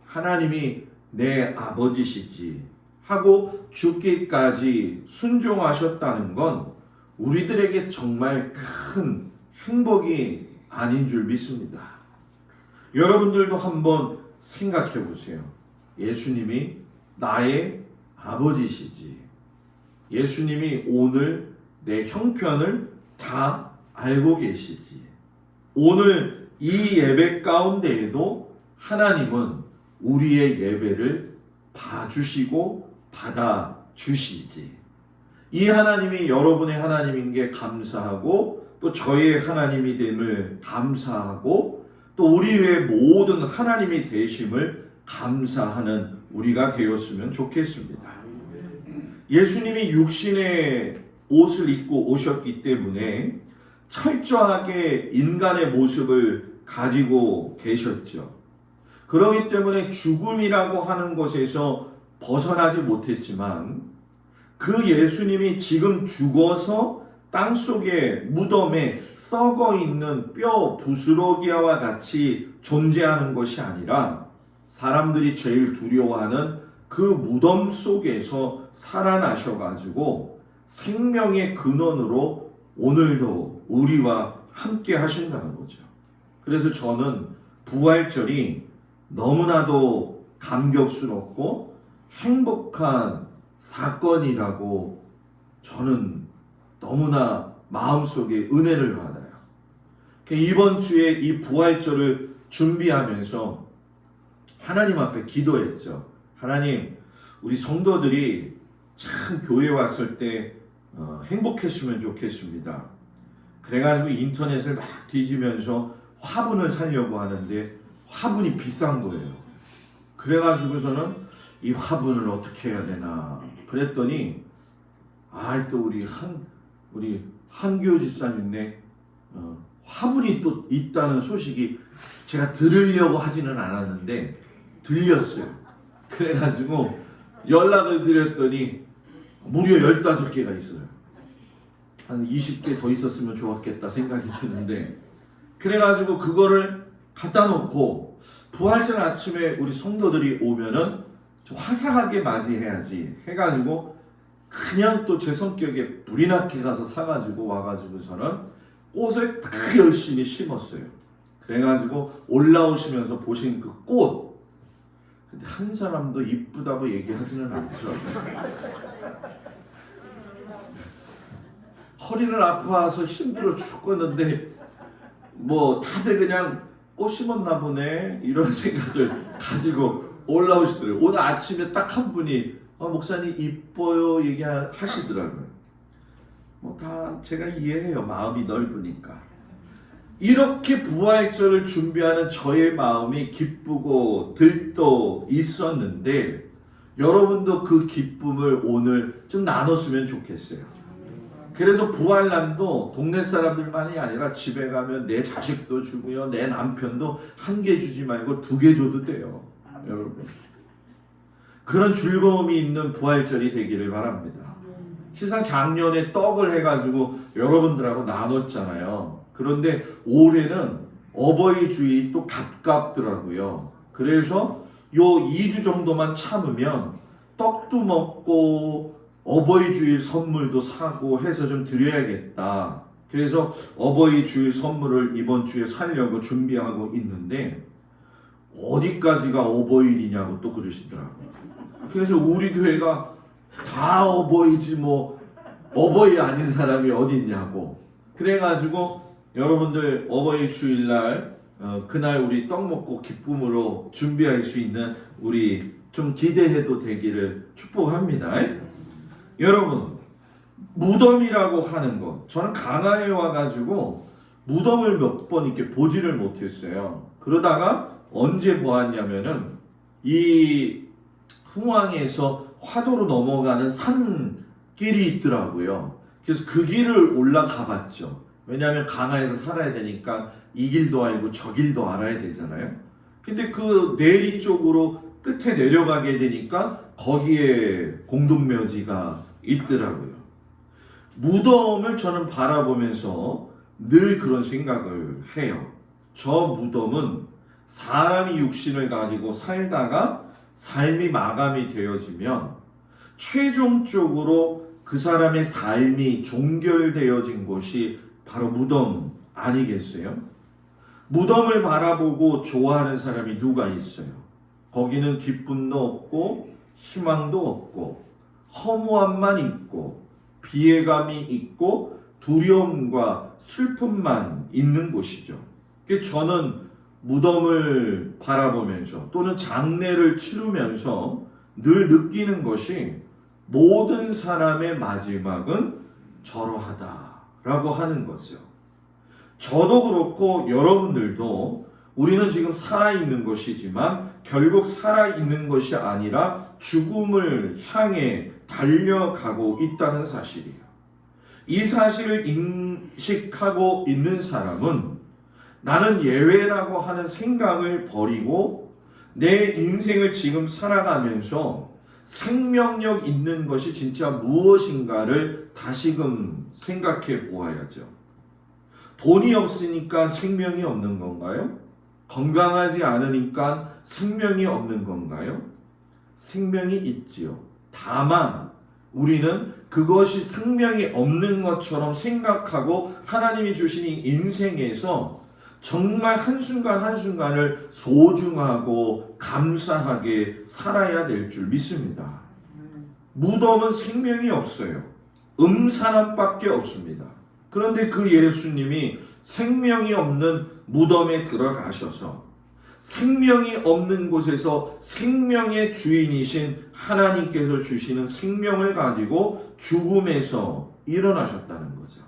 A: 하나님이 내 아버지시지 하고 죽기까지 순종하셨다는 건 우리들에게 정말 큰 행복이 아닌 줄 믿습니다. 여러분들도 한번 생각해 보세요. 예수님이 나의 아버지시지, 예수님이 오늘 내 형편을 다 알고 계시지, 오늘 이 예배 가운데에도 하나님은 우리의 예배를 봐주시고 받아주시지, 이 하나님이 여러분의 하나님인 게 감사하고 또 저의 하나님이 됨을 감사하고 또 우리 외의 모든 하나님이 되심을 감사하는 우리가 되었으면 좋겠습니다. 예수님이 육신의 옷을 입고 오셨기 때문에 철저하게 인간의 모습을 가지고 계셨죠. 그렇기 때문에 죽음이라고 하는 것에서 벗어나지 못했지만 그 예수님이 지금 죽어서 땅 속에 무덤에 썩어 있는 뼈 부스러기와 같이 존재하는 것이 아니라 사람들이 제일 두려워하는 그 무덤 속에서 살아나셔가지고 생명의 근원으로 오늘도 우리와 함께 하신다는 거죠. 그래서 저는 부활절이 너무나도 감격스럽고 행복한 사건이라고 저는 너무나 마음속에 은혜를 받아요. 이번 주에 이 부활절을 준비하면서 하나님 앞에 기도했죠. 하나님, 우리 성도들이 참 교회 왔을 때 행복했으면 좋겠습니다. 그래가지고 인터넷을 막 뒤지면서 화분을 사려고 하는데 화분이 비싼 거예요. 그래가지고서는 이 화분을 어떻게 해야 되나 그랬더니 또 우리 한규호 집사님네 화분이 또 있다는 소식이 제가 들으려고 하지는 않았는데 들렸어요. 그래가지고 연락을 드렸더니 무려 15개가 있어요. 한 20개 더 있었으면 좋았겠다 생각이 드는데, 그래가지고 그거를 갖다 놓고 부활절 아침에 우리 성도들이 오면은 좀 화사하게 맞이해야지 해가지고 그냥 또 제 성격에 불이 나게 가서 사가지고 와가지고서는 꽃을 다 열심히 심었어요. 그래가지고 올라오시면서 보신 그 꽃, 근데 한 사람도 이쁘다고 얘기하지는 않더라고요. 허리를 아파서 힘들어 죽겠는데 뭐 다들 그냥 꽃 심었나 보네 이런 생각을 가지고 올라오시더라고요. 오늘 아침에 딱 한 분이 목사님 이뻐요 얘기하시더라고요. 뭐 다 제가 이해해요. 마음이 넓으니까. 이렇게 부활절을 준비하는 저의 마음이 기쁘고 들떠 있었는데 여러분도 그 기쁨을 오늘 좀 나눴으면 좋겠어요. 그래서 부활란도 동네 사람들만이 아니라 집에 가면 내 자식도 주고요, 내 남편도 1개 주지 말고 2개 줘도 돼요. 여러분, 그런 즐거움이 있는 부활절이 되기를 바랍니다. 시상 작년에 떡을 해가지고 여러분들하고 나눴잖아요. 그런데 올해는 어버이 주일이 또 가깝더라고요. 그래서 요 2주 정도만 참으면 떡도 먹고 어버이 주일 선물도 사고 해서 좀 드려야겠다. 그래서 어버이 주일 선물을 이번 주에 사려고 준비하고 있는데 어디까지가 어버이일이냐고 또 그러시더라고요. 그래서 우리 교회가 다 어버이지 뭐 어버이 아닌 사람이 어딨냐고. 그래가지고 여러분들 어버이 주일날 그날 우리 떡 먹고 기쁨으로 준비할 수 있는 우리 좀 기대해도 되기를 축복합니다. 여러분, 무덤이라고 하는 것, 저는 강화에 와가지고 무덤을 몇 번 이렇게 보지를 못했어요. 그러다가 언제 보았냐면은 이 흥왕에서 화도로 넘어가는 산길이 있더라고요. 그래서 그 길을 올라가 봤죠. 왜냐하면 강화에서 살아야 되니까 이 길도 알고 저 길도 알아야 되잖아요. 근데 그 내리 쪽으로 끝에 내려가게 되니까 거기에 공동묘지가 있더라고요. 무덤을 저는 바라보면서 늘 그런 생각을 해요. 저 무덤은 사람이 육신을 가지고 살다가 삶이 마감이 되어지면 최종적으로 그 사람의 삶이 종결되어진 곳이 바로 무덤 아니겠어요? 무덤을 바라보고 좋아하는 사람이 누가 있어요? 거기는 기쁨도 없고 희망도 없고 허무함만 있고 비애감이 있고 두려움과 슬픔만 있는 곳이죠. 저는 무덤을 바라보면서 또는 장례를 치르면서 늘 느끼는 것이 모든 사람의 마지막은 저러하다라고 하는 거죠. 저도 그렇고 여러분들도 우리는 지금 살아있는 것이지만 결국 살아있는 것이 아니라 죽음을 향해 달려가고 있다는 사실이에요. 이 사실을 인식하고 있는 사람은 나는 예외라고 하는 생각을 버리고 내 인생을 지금 살아가면서 생명력 있는 것이 진짜 무엇인가를 다시금 생각해 보아야죠. 돈이 없으니까 생명이 없는 건가요? 건강하지 않으니까 생명이 없는 건가요? 생명이 있지요. 다만 우리는 그것이 생명이 없는 것처럼 생각하고 하나님이 주신 이 인생에서 정말 한순간 한순간을 소중하고 감사하게 살아야 될 줄 믿습니다. 무덤은 생명이 없어요. 사람밖에 없습니다. 그런데 그 예수님이 생명이 없는 무덤에 들어가셔서 생명이 없는 곳에서 생명의 주인이신 하나님께서 주시는 생명을 가지고 죽음에서 일어나셨다는 거죠.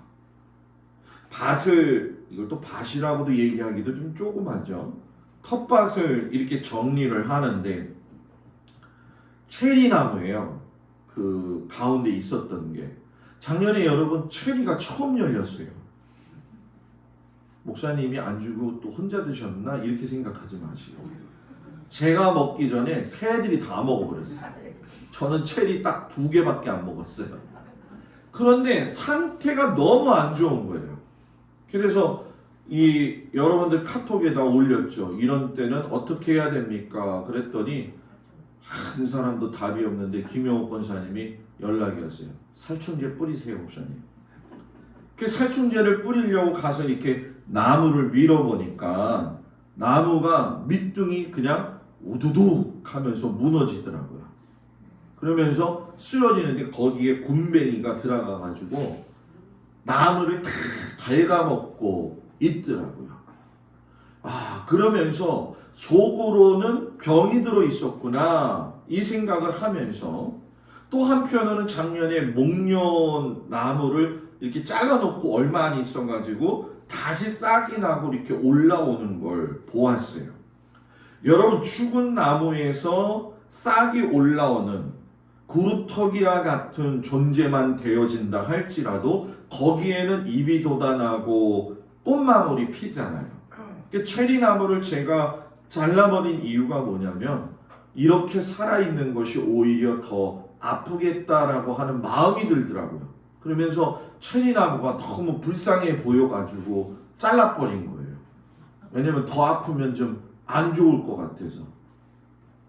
A: 밭을, 이걸 또 밭이라고도 얘기하기도 좀 조그마죠. 텃밭을 이렇게 정리를 하는데 체리나무예요. 그 가운데 있었던 게 작년에 여러분 체리가 처음 열렸어요. 목사님이 안 주고 또 혼자 드셨나 이렇게 생각하지 마시고 제가 먹기 전에 새들이 다 먹어버렸어요. 저는 체리 딱 2개밖에 안 먹었어요. 그런데 상태가 너무 안 좋은 거예요. 그래서 이 여러분들 카톡에다 올렸죠. 이런 때는 어떻게 해야 됩니까? 그랬더니 한 사람도 답이 없는데 김영호 권사님이 연락이 왔어요. 살충제 뿌리세요, 목사님. 그 살충제를 뿌리려고 가서 이렇게 나무를 밀어보니까 나무가 밑둥이 그냥 우두둑 하면서 무너지더라고요. 그러면서 쓰러지는데 거기에 굼벵이가 들어가가지고 나무를 다 갉아먹고 있더라고요. 그러면서 속으로는 병이 들어 있었구나 이 생각을 하면서 또 한편으로는 작년에 목련 나무를 이렇게 잘라놓고 얼마 안 있어가지고 다시 싹이 나고 이렇게 올라오는 걸 보았어요. 여러분 죽은 나무에서 싹이 올라오는 구루터기와 같은 존재만 되어진다 할지라도 거기에는 잎이 돋아나고 꽃망울이 피잖아요. 체리나무를 제가 잘라버린 이유가 뭐냐면 이렇게 살아있는 것이 오히려 더 아프겠다라고 하는 마음이 들더라고요. 그러면서 체리나무가 너무 불쌍해 보여가지고 잘라버린 거예요. 왜냐면 더 아프면 좀 안 좋을 것 같아서.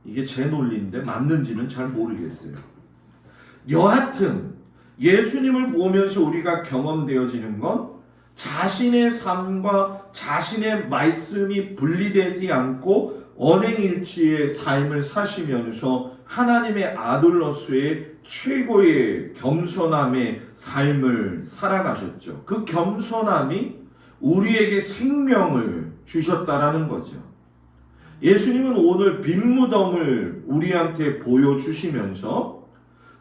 A: 이게 제 논리인데 맞는지는 잘 모르겠어요. 여하튼 예수님을 보면서 우리가 경험되어지는 건 자신의 삶과 자신의 말씀이 분리되지 않고 언행일치의 삶을 사시면서 하나님의 아들로서의 최고의 겸손함의 삶을 살아가셨죠. 그 겸손함이 우리에게 생명을 주셨다라는 거죠. 예수님은 오늘 빈 무덤을 우리한테 보여주시면서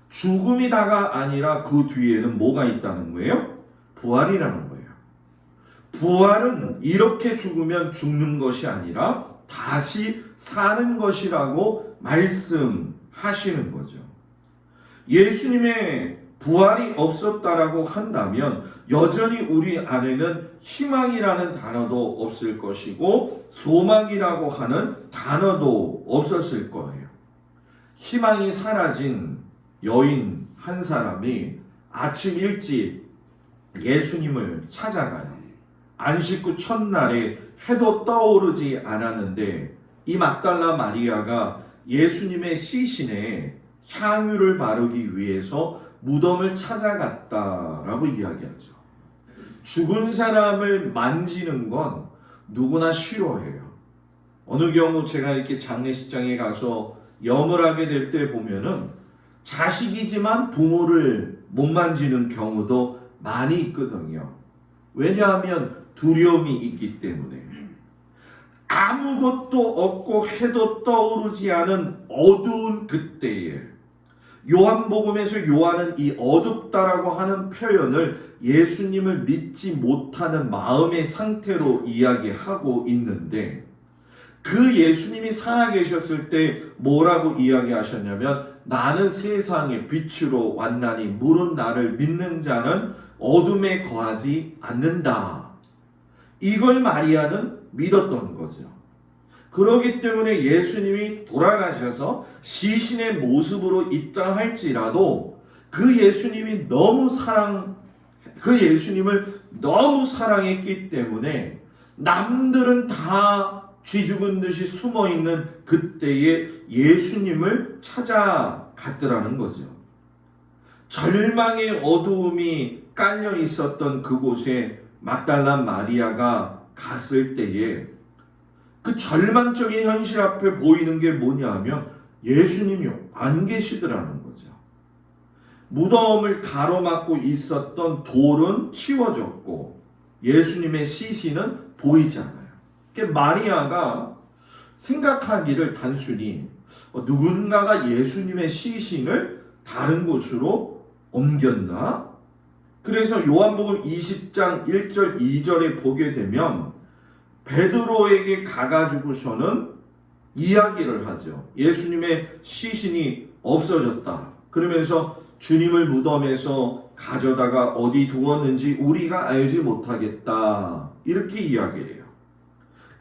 A: 죽음이 다가 아니라 그 뒤에는 뭐가 있다는 거예요? 부활이라는 거예요. 부활은 이렇게 죽으면 죽는 것이 아니라 다시 사는 것이라고 말씀하시는 거죠. 예수님의 부활이 없었다라고 한다면 여전히 우리 안에는 희망이라는 단어도 없을 것이고 소망이라고 하는 단어도 없었을 거예요. 희망이 사라진 여인 한 사람이 아침 일찍 예수님을 찾아가요. 안식 후 첫날에 해도 떠오르지 않았는데 이 막달라 마리아가 예수님의 시신에 향유를 바르기 위해서 무덤을 찾아갔다라고 이야기하죠. 죽은 사람을 만지는 건 누구나 싫어해요. 어느 경우 제가 이렇게 장례식장에 가서 염을 하게 될 때 보면은 자식이지만 부모를 못 만지는 경우도 많이 있거든요. 왜냐하면 두려움이 있기 때문에. 아무것도 없고 해도 떠오르지 않은 어두운 그때에 요한복음에서 요한은 이 어둡다라고 하는 표현을 예수님을 믿지 못하는 마음의 상태로 이야기하고 있는데 그 예수님이 살아계셨을 때 뭐라고 이야기하셨냐면 나는 세상의 빛으로 왔나니 물은 나를 믿는 자는 어둠에 거하지 않는다. 이걸 마리아는 믿었던 거죠. 그렇기 때문에 예수님이 돌아가셔서 시신의 모습으로 있다 할지라도 그 예수님을 너무 사랑했기 때문에 남들은 다 쥐 죽은 듯이 숨어 있는 그때에 예수님을 찾아갔더라는 거죠. 절망의 어두움이 깔려 있었던 그곳에 막달라 마리아가 갔을 때에 그 절망적인 현실 앞에 보이는 게 뭐냐 하면 예수님이 안 계시더라는 거죠. 무덤을 가로막고 있었던 돌은 치워졌고 예수님의 시신은 보이지 않아요. 그러니까 마리아가 생각하기를 단순히 누군가가 예수님의 시신을 다른 곳으로 옮겼나? 그래서 요한복음 20장 1절 2절에 보게 되면 베드로에게 가가지고서는 이야기를 하죠. 예수님의 시신이 없어졌다. 그러면서 주님을 무덤에서 가져다가 어디 두었는지 우리가 알지 못하겠다. 이렇게 이야기를 해요.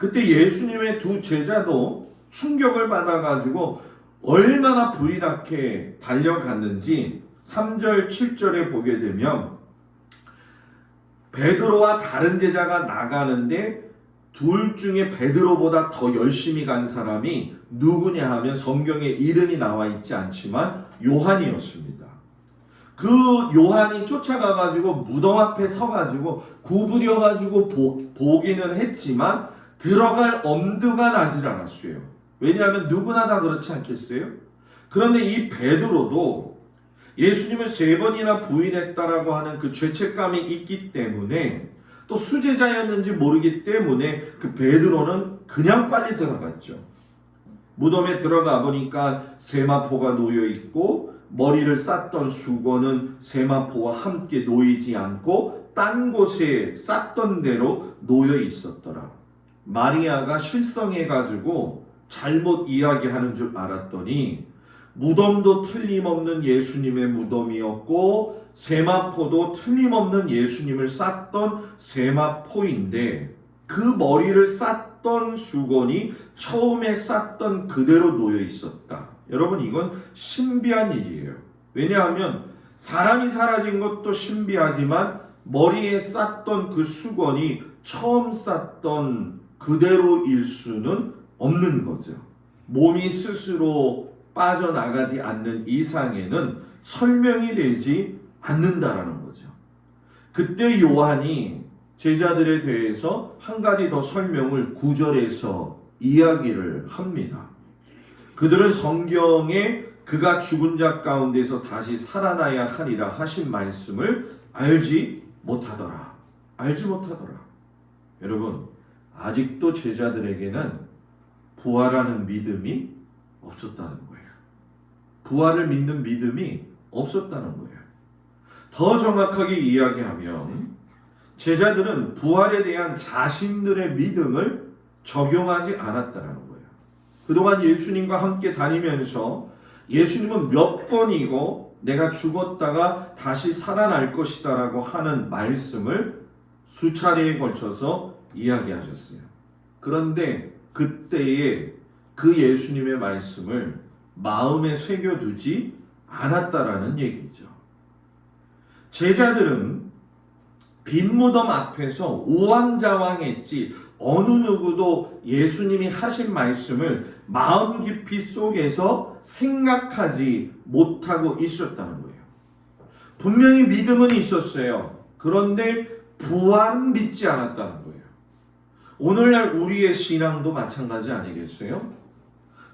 A: 그때 예수님의 두 제자도 충격을 받아가지고 얼마나 불이 나게 달려갔는지 3절 7절에 보게 되면 베드로와 다른 제자가 나가는데 둘 중에 베드로보다 더 열심히 간 사람이 누구냐 하면 성경에 이름이 나와 있지 않지만 요한이었습니다. 그 요한이 쫓아가가지고 무덤 앞에 서가지고 구부려가지고 보기는 했지만 들어갈 엄두가 나질 않았어요. 왜냐하면 누구나 다 그렇지 않겠어요? 그런데 이 베드로도 예수님을 3번이나 부인했다라고 하는 그 죄책감이 있기 때문에 또 수제자였는지 모르기 때문에 그 베드로는 그냥 빨리 들어갔죠. 무덤에 들어가 보니까 세마포가 놓여 있고 머리를 쌌던 수건은 세마포와 함께 놓이지 않고 딴 곳에 쌌던 대로 놓여 있었더라. 마리아가 실성해가지고 잘못 이야기하는 줄 알았더니 무덤도 틀림없는 예수님의 무덤이었고 세마포도 틀림없는 예수님을 쌌던 세마포인데 그 머리를 쌌던 수건이 처음에 쌌던 그대로 놓여 있었다. 여러분, 이건 신비한 일이에요. 왜냐하면 사람이 사라진 것도 신비하지만 머리에 쌌던 그 수건이 처음 쌌던 그대로일 수는 없는 거죠. 몸이 스스로 빠져나가지 않는 이상에는 설명이 되지 않는다라는 거죠. 그때 요한이 제자들에 대해서 한 가지 더 설명을 9절에서 이야기를 합니다. 그들은 성경에 그가 죽은 자 가운데서 다시 살아나야 하리라 하신 말씀을 알지 못하더라. 여러분, 아직도 제자들에게는 부활하는 믿음이 없었다는 거예요. 부활을 믿는 믿음이 없었다는 거예요. 더 정확하게 이야기하면 제자들은 부활에 대한 자신들의 믿음을 적용하지 않았다는 거예요. 그동안 예수님과 함께 다니면서 예수님은 몇 번이고 내가 죽었다가 다시 살아날 것이다 라고 하는 말씀을 수차례에 걸쳐서 이야기하셨어요. 그런데 그때에 그 예수님의 말씀을 마음에 새겨두지 않았다라는 얘기죠. 제자들은 빈 무덤 앞에서 우왕좌왕했지 어느 누구도 예수님이 하신 말씀을 마음 깊이 속에서 생각하지 못하고 있었다는 거예요. 분명히 믿음은 있었어요. 그런데 부활은 믿지 않았다는 거예요. 오늘날 우리의 신앙도 마찬가지 아니겠어요?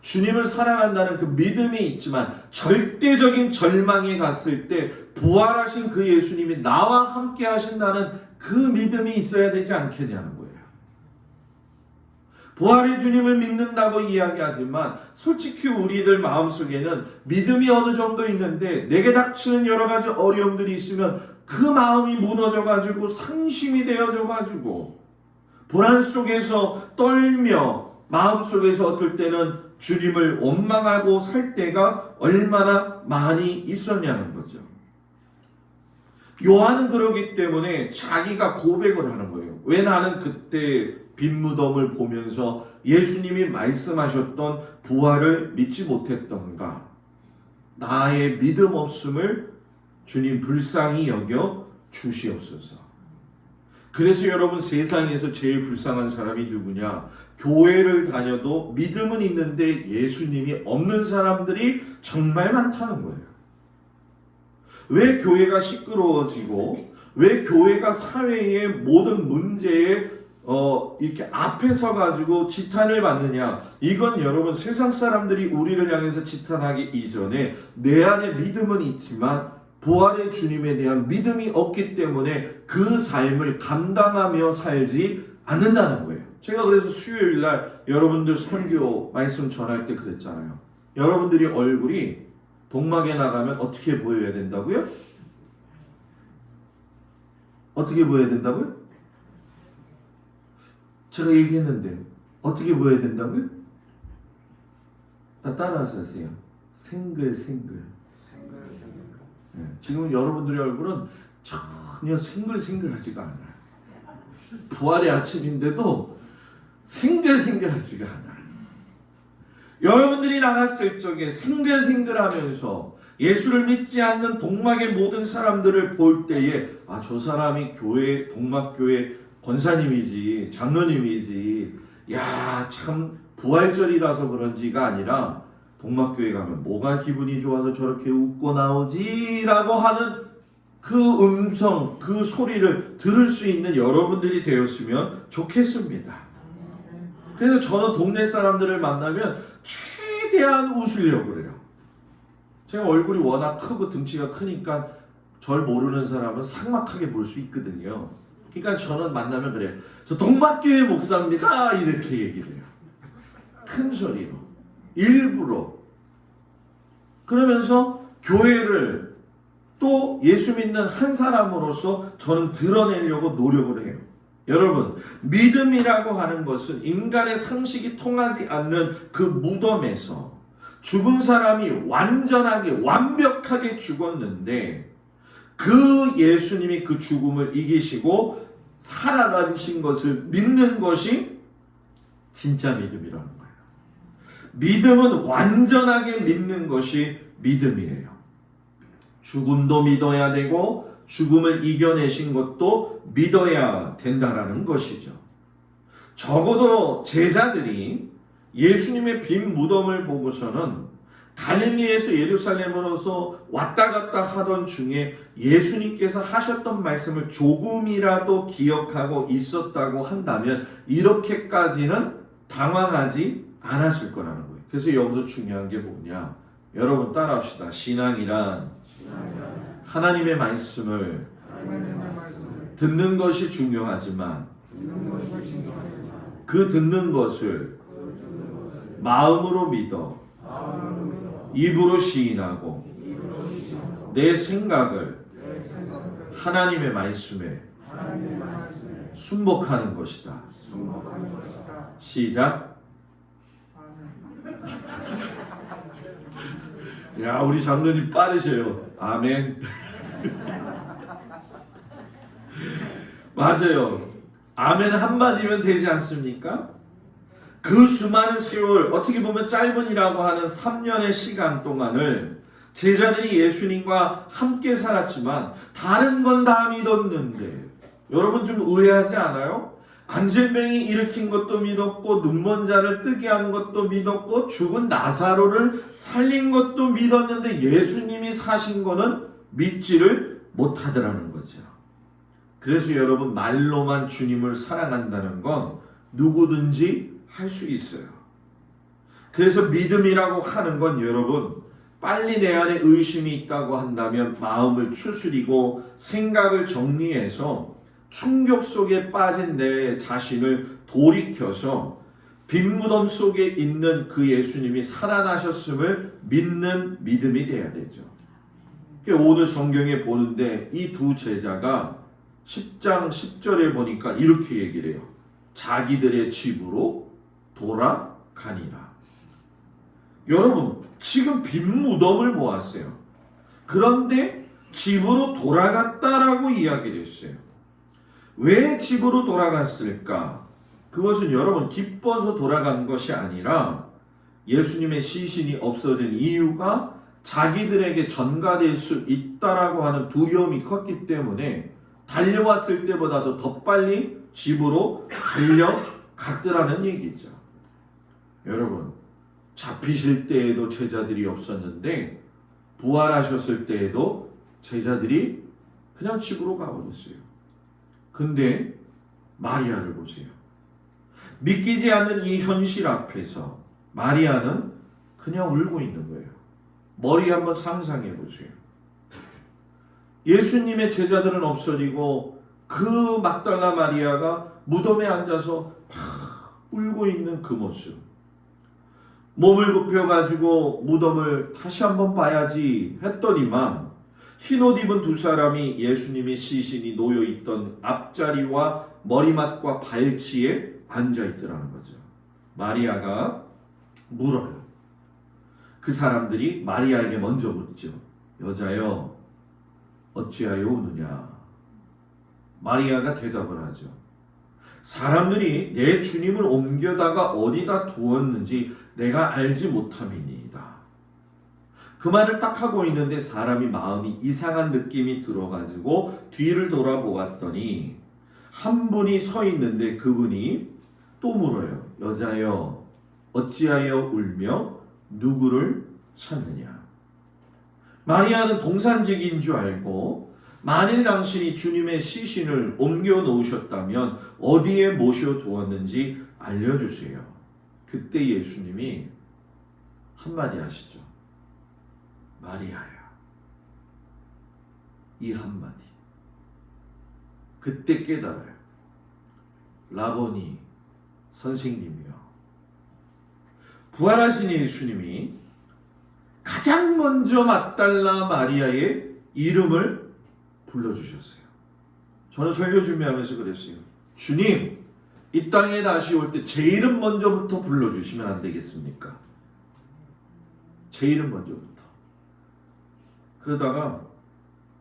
A: 주님을 사랑한다는 그 믿음이 있지만 절대적인 절망에 갔을 때 부활하신 그 예수님이 나와 함께 하신다는 그 믿음이 있어야 되지 않겠냐는 거예요. 부활의 주님을 믿는다고 이야기하지만 솔직히 우리들 마음속에는 믿음이 어느 정도 있는데 내게 닥치는 여러 가지 어려움들이 있으면 그 마음이 무너져가지고 상심이 되어져가지고 불안 속에서 떨며 마음속에서 어떨 때는 주님을 원망하고 살 때가 얼마나 많이 있었냐는 거죠. 요한은 그러기 때문에 자기가 고백을 하는 거예요. 왜 나는 그때 빈 무덤을 보면서 예수님이 말씀하셨던 부활을 믿지 못했던가? 나의 믿음 없음을 주님 불쌍히 여겨 주시옵소서. 그래서 여러분, 세상에서 제일 불쌍한 사람이 누구냐? 교회를 다녀도 믿음은 있는데 예수님이 없는 사람들이 정말 많다는 거예요. 왜 교회가 시끄러워지고, 왜 교회가 사회의 모든 문제에 이렇게 앞에 서가지고 지탄을 받느냐? 이건 여러분, 세상 사람들이 우리를 향해서 지탄하기 이전에 내 안에 믿음은 있지만 부활의 주님에 대한 믿음이 없기 때문에 그 삶을 감당하며 살지 않는다는 거예요. 제가 그래서 수요일날 여러분들 선교 말씀 전할 때 그랬잖아요. 여러분들이 얼굴이 동막에 나가면 어떻게 보여야 된다고요? 어떻게 보여야 된다고요? 제가 얘기했는데 어떻게 보여야 된다고요? 다 따라서 하세요. 생글생글. 네, 지금 여러분들의 얼굴은 전혀 생글생글하지가 않아요. 부활의 아침인데도 생글생글하지가 않아요. 여러분들이 나갔을 적에 생글생글하면서 예수를 믿지 않는 동막의 모든 사람들을 볼 때에 저 사람이 교회, 동막교회 권사님이지, 장로님이지, 참 부활절이라서 그런지가 아니라 동막교회 가면 뭐가 기분이 좋아서 저렇게 웃고 나오지? 라고 하는 그 음성, 그 소리를 들을 수 있는 여러분들이 되었으면 좋겠습니다. 그래서 저는 동네 사람들을 만나면 최대한 웃으려고 그래요. 제가 얼굴이 워낙 크고 등치가 크니까 절 모르는 사람은 삭막하게 볼 수 있거든요. 그러니까 저는 만나면 그래요. 저 동막교회 목사입니다. 이렇게 얘기를 해요. 큰 소리로. 일부러. 그러면서 교회를 또 예수 믿는 한 사람으로서 저는 드러내려고 노력을 해요. 여러분, 믿음이라고 하는 것은 인간의 상식이 통하지 않는 그 무덤에서 죽은 사람이 완전하게 완벽하게 죽었는데 그 예수님이 그 죽음을 이기시고 살아나신 것을 믿는 것이 진짜 믿음이라는 거예요. 믿음은 완전하게 믿는 것이 믿음이에요. 죽음도 믿어야 되고 죽음을 이겨내신 것도 믿어야 된다라는 것이죠. 적어도 제자들이 예수님의 빈 무덤을 보고서는 갈릴리에서 예루살렘으로서 왔다 갔다 하던 중에 예수님께서 하셨던 말씀을 조금이라도 기억하고 있었다고 한다면 이렇게까지는 당황하지 않았을 거라는 거예요. 그래서 여기서 중요한 게 뭐냐? 여러분 따라합시다. 신앙이란 하나님의 말씀을 듣는 것이 중요하지만 그 듣는 것을 마음으로 믿어 입으로 시인하고 내 생각을 하나님의 말씀에 순복하는 것이다. 시작. 야, 우리 장로님 빠르셔요. 아멘. 맞아요. 아멘 한마디면 되지 않습니까? 그 수많은 세월, 어떻게 보면 짧은이라고 하는 3년의 시간 동안을 제자들이 예수님과 함께 살았지만 다른 건 다 믿었는데 여러분 좀 의아하지 않아요? 안전병이 일으킨 것도 믿었고 눈먼 자를 뜨게 한 것도 믿었고 죽은 나사로를 살린 것도 믿었는데 예수님이 사신 거는 믿지를 못하더라는 거죠. 그래서 여러분 말로만 주님을 사랑한다는 건 누구든지 할 수 있어요. 그래서 믿음이라고 하는 건 여러분 빨리 내 안에 의심이 있다고 한다면 마음을 추스리고 생각을 정리해서 충격 속에 빠진 내 자신을 돌이켜서 빈 무덤 속에 있는 그 예수님이 살아나셨음을 믿는 믿음이 돼야 되죠. 오늘 성경에 보는데 이 두 제자가 10장 10절에 보니까 이렇게 얘기를 해요. 자기들의 집으로 돌아가니라. 여러분 지금 빈 무덤을 보았어요. 그런데 집으로 돌아갔다라고 이야기를 했어요. 왜 집으로 돌아갔을까? 그것은 여러분 기뻐서 돌아간 것이 아니라 예수님의 시신이 없어진 이유가 자기들에게 전가될 수 있다라고 하는 두려움이 컸기 때문에 달려왔을 때보다도 더 빨리 집으로 달려갔더라는 얘기죠. 여러분, 잡히실 때에도 제자들이 없었는데 부활하셨을 때에도 제자들이 그냥 집으로 가버렸어요. 근데 마리아를 보세요. 믿기지 않는 이 현실 앞에서 마리아는 그냥 울고 있는 거예요. 머리 한번 상상해 보세요. 예수님의 제자들은 없어지고 그 막달라 마리아가 무덤에 앉아서 막 울고 있는 그 모습. 몸을 굽혀가지고 무덤을 다시 한번 봐야지 했더니만 흰옷 입은 두 사람이 예수님의 시신이 놓여있던 앞자리와 머리맡과 발치에 앉아있더라는 거죠. 마리아가 물어요. 그 사람들이 마리아에게 먼저 묻죠. 여자여, 어찌하여 우느냐? 마리아가 대답을 하죠. 사람들이 내 주님을 옮겨다가 어디다 두었는지 내가 알지 못함이니이다. 그 말을 딱 하고 있는데 사람이 마음이 이상한 느낌이 들어가지고 뒤를 돌아보았더니 한 분이 서 있는데 그분이 또 물어요. 여자여, 어찌하여 울며 누구를 찾느냐? 마리아는 동산직인 줄 알고 만일 당신이 주님의 시신을 옮겨 놓으셨다면 어디에 모셔두었는지 알려주세요. 그때 예수님이 한마디 하시죠. 마리아야. 이 한마디. 그때 깨달아요. 라보니, 선생님이요. 부활하신 예수님이 가장 먼저 막달라 마리아의 이름을 불러주셨어요. 저는 설교 준비하면서 그랬어요. 주님, 이 땅에 다시 올 때 제 이름 먼저부터 불러주시면 안 되겠습니까? 제 이름 먼저부터. 그러다가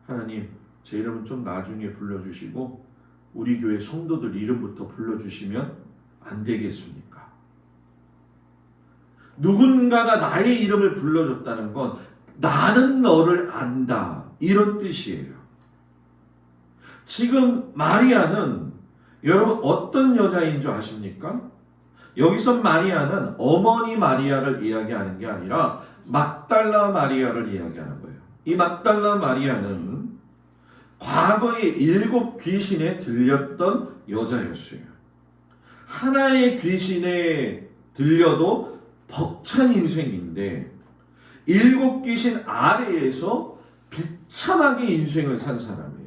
A: 하나님, 제 이름은 좀 나중에 불러주시고 우리 교회 성도들 이름부터 불러주시면 안 되겠습니까? 누군가가 나의 이름을 불러줬다는 건 나는 너를 안다, 이런 뜻이에요. 지금 마리아는 여러분 어떤 여자인 줄 아십니까? 여기서 마리아는 어머니 마리아를 이야기하는 게 아니라 막달라 마리아를 이야기하는 거예요. 이 막달라 마리아는 과거에 7 귀신에 들렸던 여자였어요. 하나의 귀신에 들려도 벅찬 인생인데 7 귀신 아래에서 비참하게 인생을 산 사람이에요.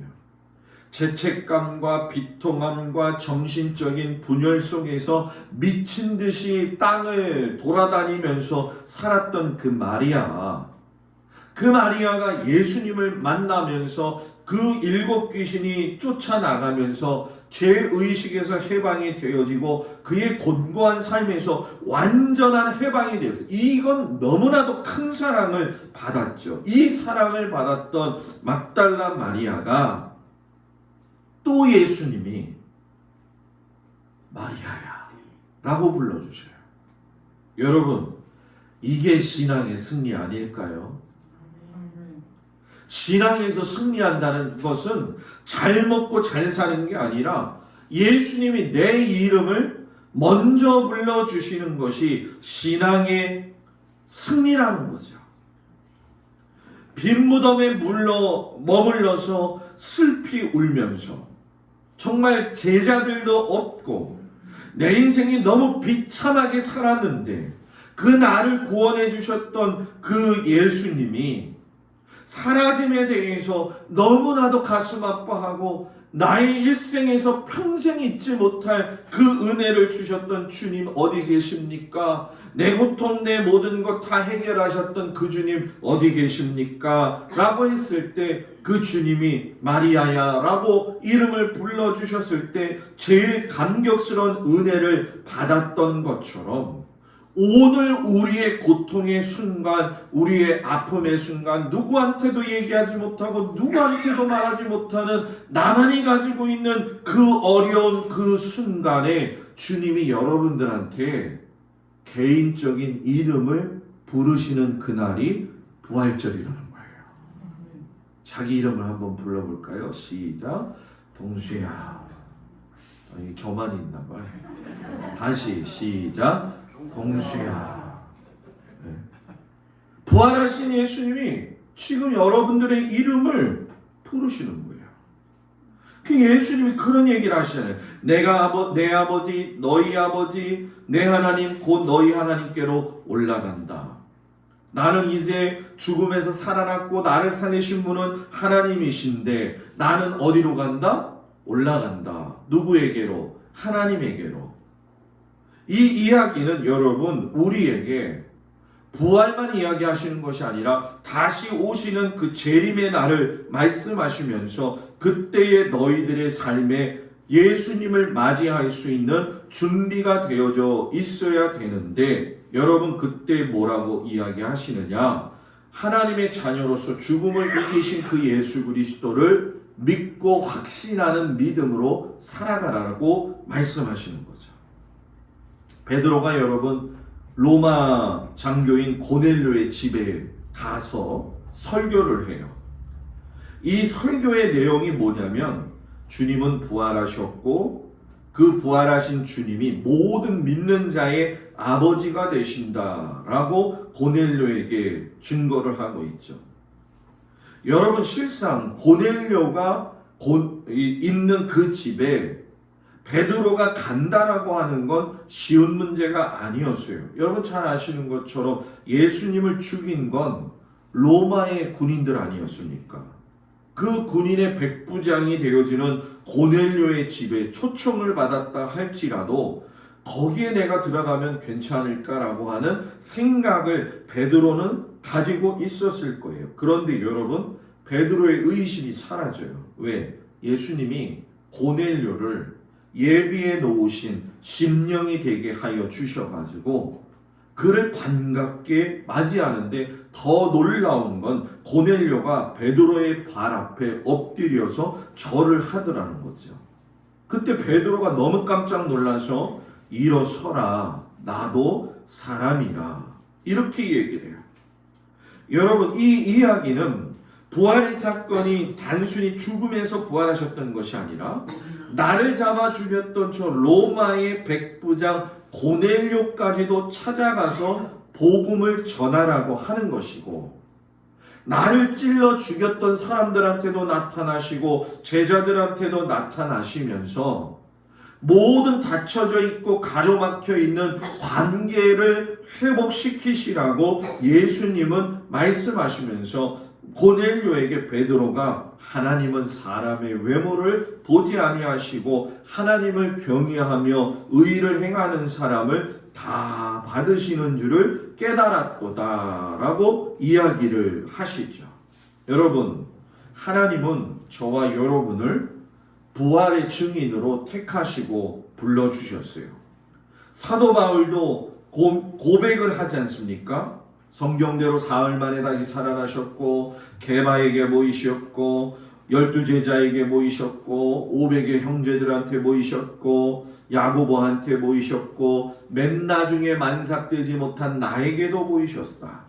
A: 죄책감과 비통함과 정신적인 분열 속에서 미친 듯이 땅을 돌아다니면서 살았던 그 마리아. 그 마리아가 예수님을 만나면서 그 7 귀신이 쫓아나가면서 죄의식에서 해방이 되어지고 그의 곤고한 삶에서 완전한 해방이 되었어요. 이건 너무나도 큰 사랑을 받았죠. 이 사랑을 받았던 막달라 마리아가 또 예수님이 마리아야 라고 불러주셔요. 여러분, 이게 신앙의 승리 아닐까요? 신앙에서 승리한다는 것은 잘 먹고 잘 사는 게 아니라 예수님이 내 이름을 먼저 불러주시는 것이 신앙의 승리라는 거죠. 빈 무덤에 머물러서 슬피 울면서 정말 제자들도 없고 내 인생이 너무 비참하게 살았는데 그 나를 구원해 주셨던 그 예수님이 사라짐에 대해서 너무나도 가슴 아파하고 나의 일생에서 평생 잊지 못할 그 은혜를 주셨던 주님 어디 계십니까? 내 고통 내 모든 것 다 해결하셨던 그 주님 어디 계십니까? 라고 했을 때 그 주님이 마리아야 라고 이름을 불러주셨을 때 제일 감격스러운 은혜를 받았던 것처럼 오늘 우리의 고통의 순간, 우리의 아픔의 순간, 누구한테도 얘기하지 못하고 누구한테도 말하지 못하는 나만이 가지고 있는 그 어려운 그 순간에 주님이 여러분들한테 개인적인 이름을 부르시는 그날이 부활절이라는 거예요. 자기 이름을 한번 불러볼까요? 시작. 동수야. 아니, 저만 있나 봐요. 다시 시작. 동수야. 네. 부활하신 예수님이 지금 여러분들의 이름을 부르시는 거예요. 그 예수님이 그런 얘기를 하시잖아요. 내 아버지, 너희 아버지, 내 하나님 곧 너희 하나님께로 올라간다. 나는 이제 죽음에서 살아났고 나를 살리신 분은 하나님이신데 나는 어디로 간다? 올라간다. 누구에게로? 하나님에게로. 이 이야기는 여러분 우리에게 부활만 이야기하시는 것이 아니라 다시 오시는 그 재림의 날을 말씀하시면서 그때의 너희들의 삶에 예수님을 맞이할 수 있는 준비가 되어져 있어야 되는데 여러분 그때 뭐라고 이야기하시느냐? 하나님의 자녀로서 죽음을 이기신 그 예수 그리스도를 믿고 확신하는 믿음으로 살아가라고 말씀하시는 거죠. 베드로가 여러분 로마 장교인 고넬료의 집에 가서 설교를 해요. 이 설교의 내용이 뭐냐면 주님은 부활하셨고 그 부활하신 주님이 모든 믿는 자의 아버지가 되신다라고 고넬료에게 증거를 하고 있죠. 여러분 실상 고넬료가 있는 그 집에 베드로가 간다라고 하는 건 쉬운 문제가 아니었어요. 여러분 잘 아시는 것처럼 예수님을 죽인 건 로마의 군인들 아니었습니까? 그 군인의 백부장이 되어지는 고넬료의 집에 초청을 받았다 할지라도 거기에 내가 들어가면 괜찮을까라고 하는 생각을 베드로는 가지고 있었을 거예요. 그런데 여러분 베드로의 의심이 사라져요. 왜? 예수님이 고넬료를 예비해 놓으신 심령이 되게 하여 주셔가지고 그를 반갑게 맞이하는데 더 놀라운 건 고넬료가 베드로의 발 앞에 엎드려서 절을 하더라는 거죠. 그때 베드로가 너무 깜짝 놀라서 일어서라 나도 사람이라 이렇게 얘기를 해요. 여러분 이 이야기는 부활의 사건이 단순히 죽음에서 부활하셨던 것이 아니라 나를 잡아 죽였던 저 로마의 백부장 고넬료까지도 찾아가서 복음을 전하라고 하는 것이고 나를 찔러 죽였던 사람들한테도 나타나시고 제자들한테도 나타나시면서 모든 닫혀져 있고 가로막혀 있는 관계를 회복시키시라고 예수님은 말씀하시면서 고넬료에게 베드로가 하나님은 사람의 외모를 보지 아니하시고 하나님을 경외하며 의를 행하는 사람을 다 받으시는 줄을 깨달았도다 라고 이야기를 하시죠. 여러분 하나님은 저와 여러분을 부활의 증인으로 택하시고 불러주셨어요. 사도 바울도 고백을 하지 않습니까? 성경대로 사흘 만에 다시 살아나셨고 게바에게 모이셨고 12제자에게 모이셨고 500의 형제들한테 모이셨고 야고보한테 모이셨고 맨 나중에 만삭되지 못한 나에게도 모이셨다.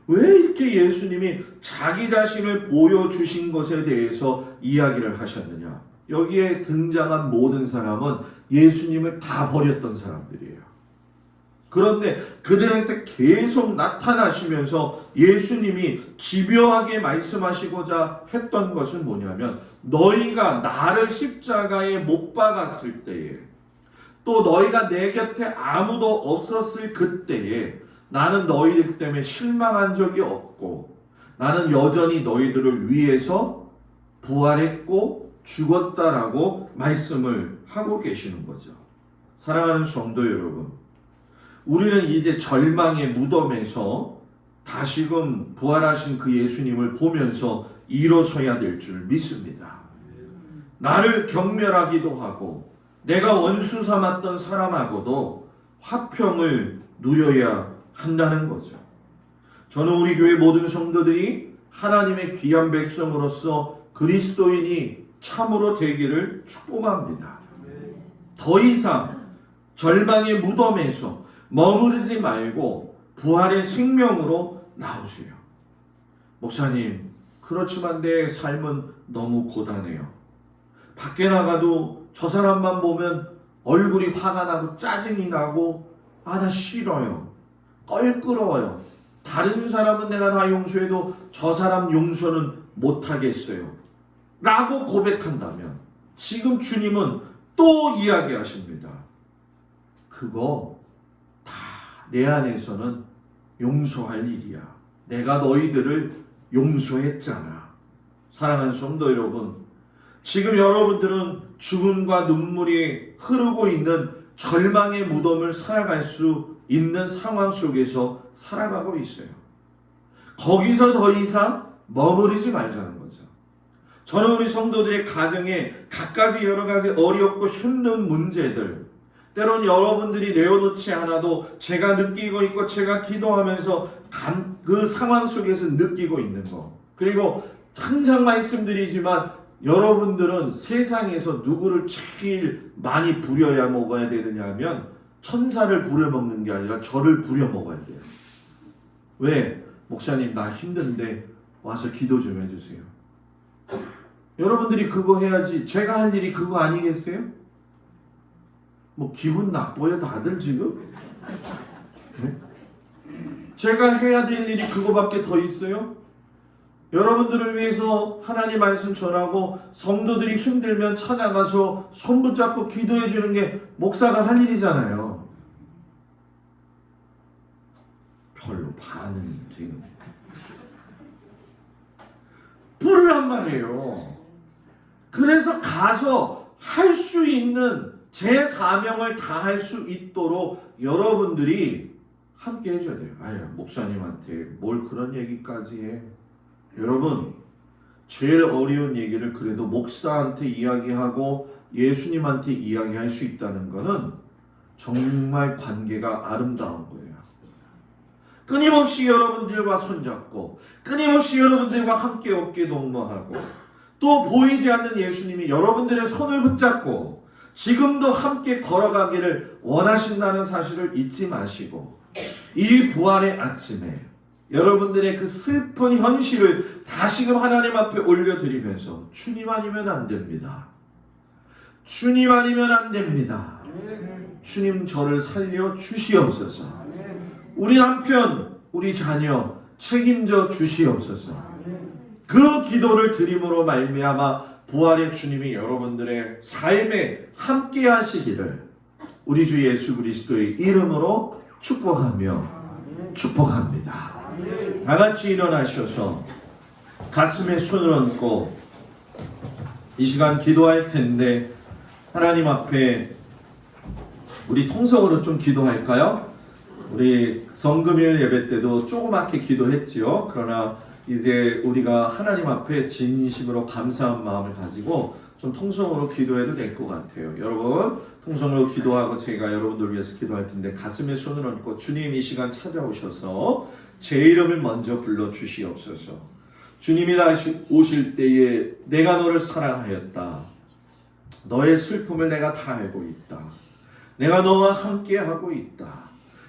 A: 왜 이렇게 예수님이 자기 자신을 보여주신 것에 대해서 이야기를 하셨느냐? 여기에 등장한 모든 사람은 예수님을 다 버렸던 사람들이에요. 그런데 그들한테 계속 나타나시면서 예수님이 집요하게 말씀하시고자 했던 것은 뭐냐면 너희가 나를 십자가에 못 박았을 때에 또 너희가 내 곁에 아무도 없었을 그때에 나는 너희들 때문에 실망한 적이 없고 나는 여전히 너희들을 위해서 부활했고 죽었다라고 말씀을 하고 계시는 거죠. 사랑하는 성도 여러분, 우리는 이제 절망의 무덤에서 다시금 부활하신 그 예수님을 보면서 일어서야 될 줄 믿습니다. 나를 경멸하기도 하고 내가 원수 삼았던 사람하고도 화평을 누려야 한다는 거죠. 저는 우리 교회 모든 성도들이 하나님의 귀한 백성으로서 그리스도인이 참으로 되기를 축복합니다. 더 이상 절망의 무덤에서 머무르지 말고 부활의 생명으로 나오세요. 목사님, 그렇지만 내 삶은 너무 고단해요. 밖에 나가도 저 사람만 보면 얼굴이 화가 나고 짜증이 나고 나 싫어요. 껄끄러워요. 다른 사람은 내가 다 용서해도 저 사람 용서는 못하겠어요. 라고 고백한다면 지금 주님은 또 이야기하십니다. 그거 다 내 안에서는 용서할 일이야. 내가 너희들을 용서했잖아. 사랑하는 성도 여러분, 지금 여러분들은 죽음과 눈물이 흐르고 있는 절망의 무덤을 살아갈 수 있는 상황 속에서 살아가고 있어요. 거기서 더 이상 머무르지 말자는 거죠. 저는 우리 성도들의 가정에 갖가지 여러 가지 어렵고 힘든 문제들, 때론 여러분들이 내어놓지 않아도 제가 느끼고 있고 제가 기도하면서 그 상황 속에서 느끼고 있는 거, 그리고 항상 말씀드리지만 여러분들은 세상에서 누구를 제일 많이 부려야 먹어야 되느냐 하면 천사를 부려먹는 게 아니라 저를 부려먹어야 돼요. 왜? 목사님 나 힘든데 와서 기도 좀 해주세요. 여러분들이 그거 해야지. 제가 할 일이 그거 아니겠어요? 뭐 기분 나빠요 다들 지금? 네? 제가 해야 될 일이 그거밖에 더 있어요? 여러분들을 위해서 하나님 말씀 전하고 성도들이 힘들면 찾아가서 손 붙잡고 기도해 주는 게 목사가 할 일이잖아요. 별로 반응이 지금 부르란 말이에요. 그래서 가서 할 수 있는 제 사명을 다할 수 있도록 여러분들이 함께 해줘야 돼요. 아유, 목사님한테 뭘 그런 얘기까지 해. 여러분, 제일 어려운 얘기를 그래도 목사한테 이야기하고 예수님한테 이야기할 수 있다는 것은 정말 관계가 아름다운 거예요. 끊임없이 여러분들과 손잡고 끊임없이 여러분들과 함께 어깨 동무하고 또 보이지 않는 예수님이 여러분들의 손을 붙잡고 지금도 함께 걸어가기를 원하신다는 사실을 잊지 마시고 이 부활의 아침에 여러분들의 그 슬픈 현실을 다시금 하나님 앞에 올려드리면서 주님 아니면 안 됩니다. 주님 아니면 안 됩니다. 주님 저를 살려 주시옵소서. 우리 남편, 우리 자녀 책임져 주시옵소서. 그 기도를 드림으로 말미암아 부활의 주님이 여러분들의 삶에 함께 하시기를 우리 주 예수 그리스도의 이름으로 축복합니다. 다 같이 일어나셔서 가슴에 손을 얹고 이 시간 기도할 텐데 하나님 앞에 우리 통성으로 좀 기도할까요? 우리 성금요일 예배 때도 조그맣게 기도했지요. 그러나 이제 우리가 하나님 앞에 진심으로 감사한 마음을 가지고 좀 통성으로 기도해도 될 것 같아요. 여러분 통성으로 기도하고 제가 여러분들 위해서 기도할 텐데 가슴에 손을 얹고 주님 이 시간 찾아오셔서 제 이름을 먼저 불러 주시옵소서. 주님이 다시 오실 때에 내가 너를 사랑하였다. 너의 슬픔을 내가 다 알고 있다. 내가 너와 함께하고 있다.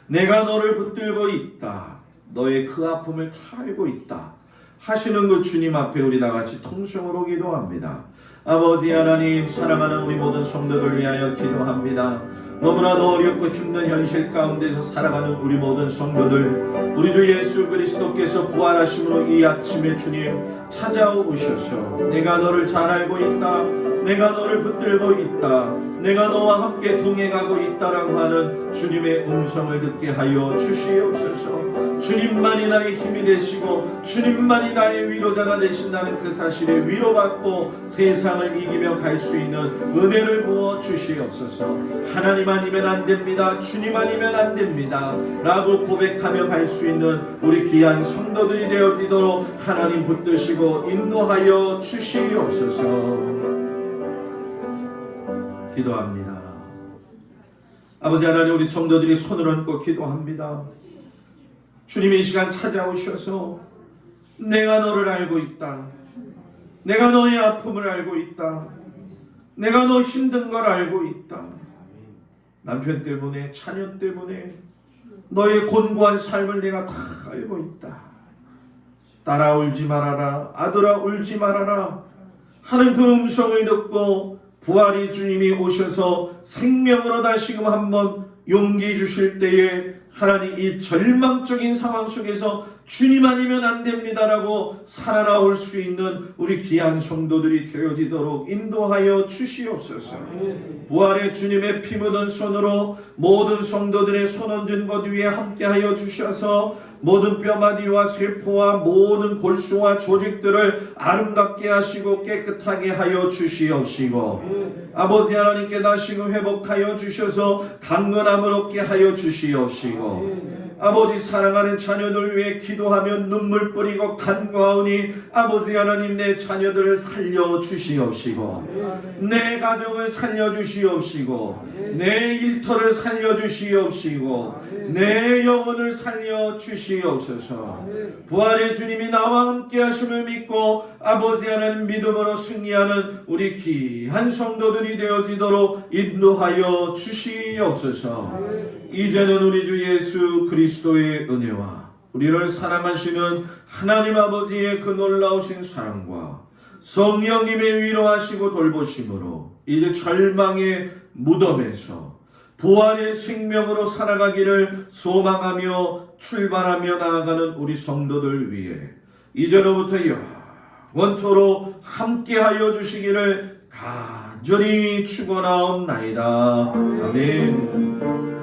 A: 내가 너를 붙들고 있다. 너의 그 아픔을 다 알고 있다. 하시는 그 주님 앞에 우리 다같이 통성으로 기도합니다. 아버지 하나님, 사랑하는 우리 모든 성도들 위하여 기도합니다. 너무나도 어렵고 힘든 현실 가운데서 살아가는 우리 모든 성도들, 우리 주 예수 그리스도께서 부활하심으로 이 아침에 주님 찾아오셔서 내가 너를 잘 알고 있다. 내가 너를 붙들고 있다. 내가 너와 함께 동행하고 있다라고 하는 주님의 음성을 듣게 하여 주시옵소서. 주님만이 나의 힘이 되시고 주님만이 나의 위로자가 되신다는 그 사실에 위로받고 세상을 이기며 갈 수 있는 은혜를 부어 주시옵소서. 하나님 아니면 안 됩니다. 주님 아니면 안 됩니다. 라고 고백하며 갈 수 있는 우리 귀한 성도들이 되어지도록 하나님 붙드시고 인도하여 주시옵소서. 기도합니다. 아버지 하나님, 우리 성도들이 손을 얹고 기도합니다. 주님이 이 시간 찾아오셔서 내가 너를 알고 있다. 내가 너의 아픔을 알고 있다. 내가 너 힘든 걸 알고 있다. 남편 때문에, 자녀 때문에 너의 곤고한 삶을 내가 다 알고 있다. 딸아 울지 말아라, 아들아 울지 말아라 하는 그 음성을 듣고 부활의 주님이 오셔서 생명으로 다시금 한번 용기 주실 때에 하나님 이 절망적인 상황 속에서 주님 아니면 안 됩니다라고 살아나올 수 있는 우리 귀한 성도들이 되어지도록 인도하여 주시옵소서. 부활의 주님의 피 묻은 손으로 모든 성도들의 손 얹은 것 위에 함께하여 주셔서 모든 뼈마디와 세포와 모든 골수와 조직들을 아름답게 하시고 깨끗하게 하여 주시옵시고 아버지 하나님께 다시금 회복하여 주셔서 강건함을 얻게 하여 주시옵시고 아버지 사랑하는 자녀들 위해 기도하며 눈물 뿌리고 간구하오니 아버지 하나님 내 자녀들을 살려주시옵시고 내 가정을 살려주시옵시고 내 일터를 살려주시옵시고 내 영혼을 살려주시옵소서. 부활의 주님이 나와 함께 하심을 믿고 아버지 하나님 믿음으로 승리하는 우리 귀한 성도들이 되어지도록 인도하여 주시옵소서. 이제는 우리 주 예수 그리스도의 은혜와 우리를 사랑하시는 하나님 아버지의 그 놀라우신 사랑과 성령님의 위로하시고 돌보심으로 이제 절망의 무덤에서 부활의 생명으로 살아가기를 소망하며 출발하며 나아가는 우리 성도들 위해 이제로부터 영원토록 함께하여 주시기를 간절히 축원하옵나이다. 아멘.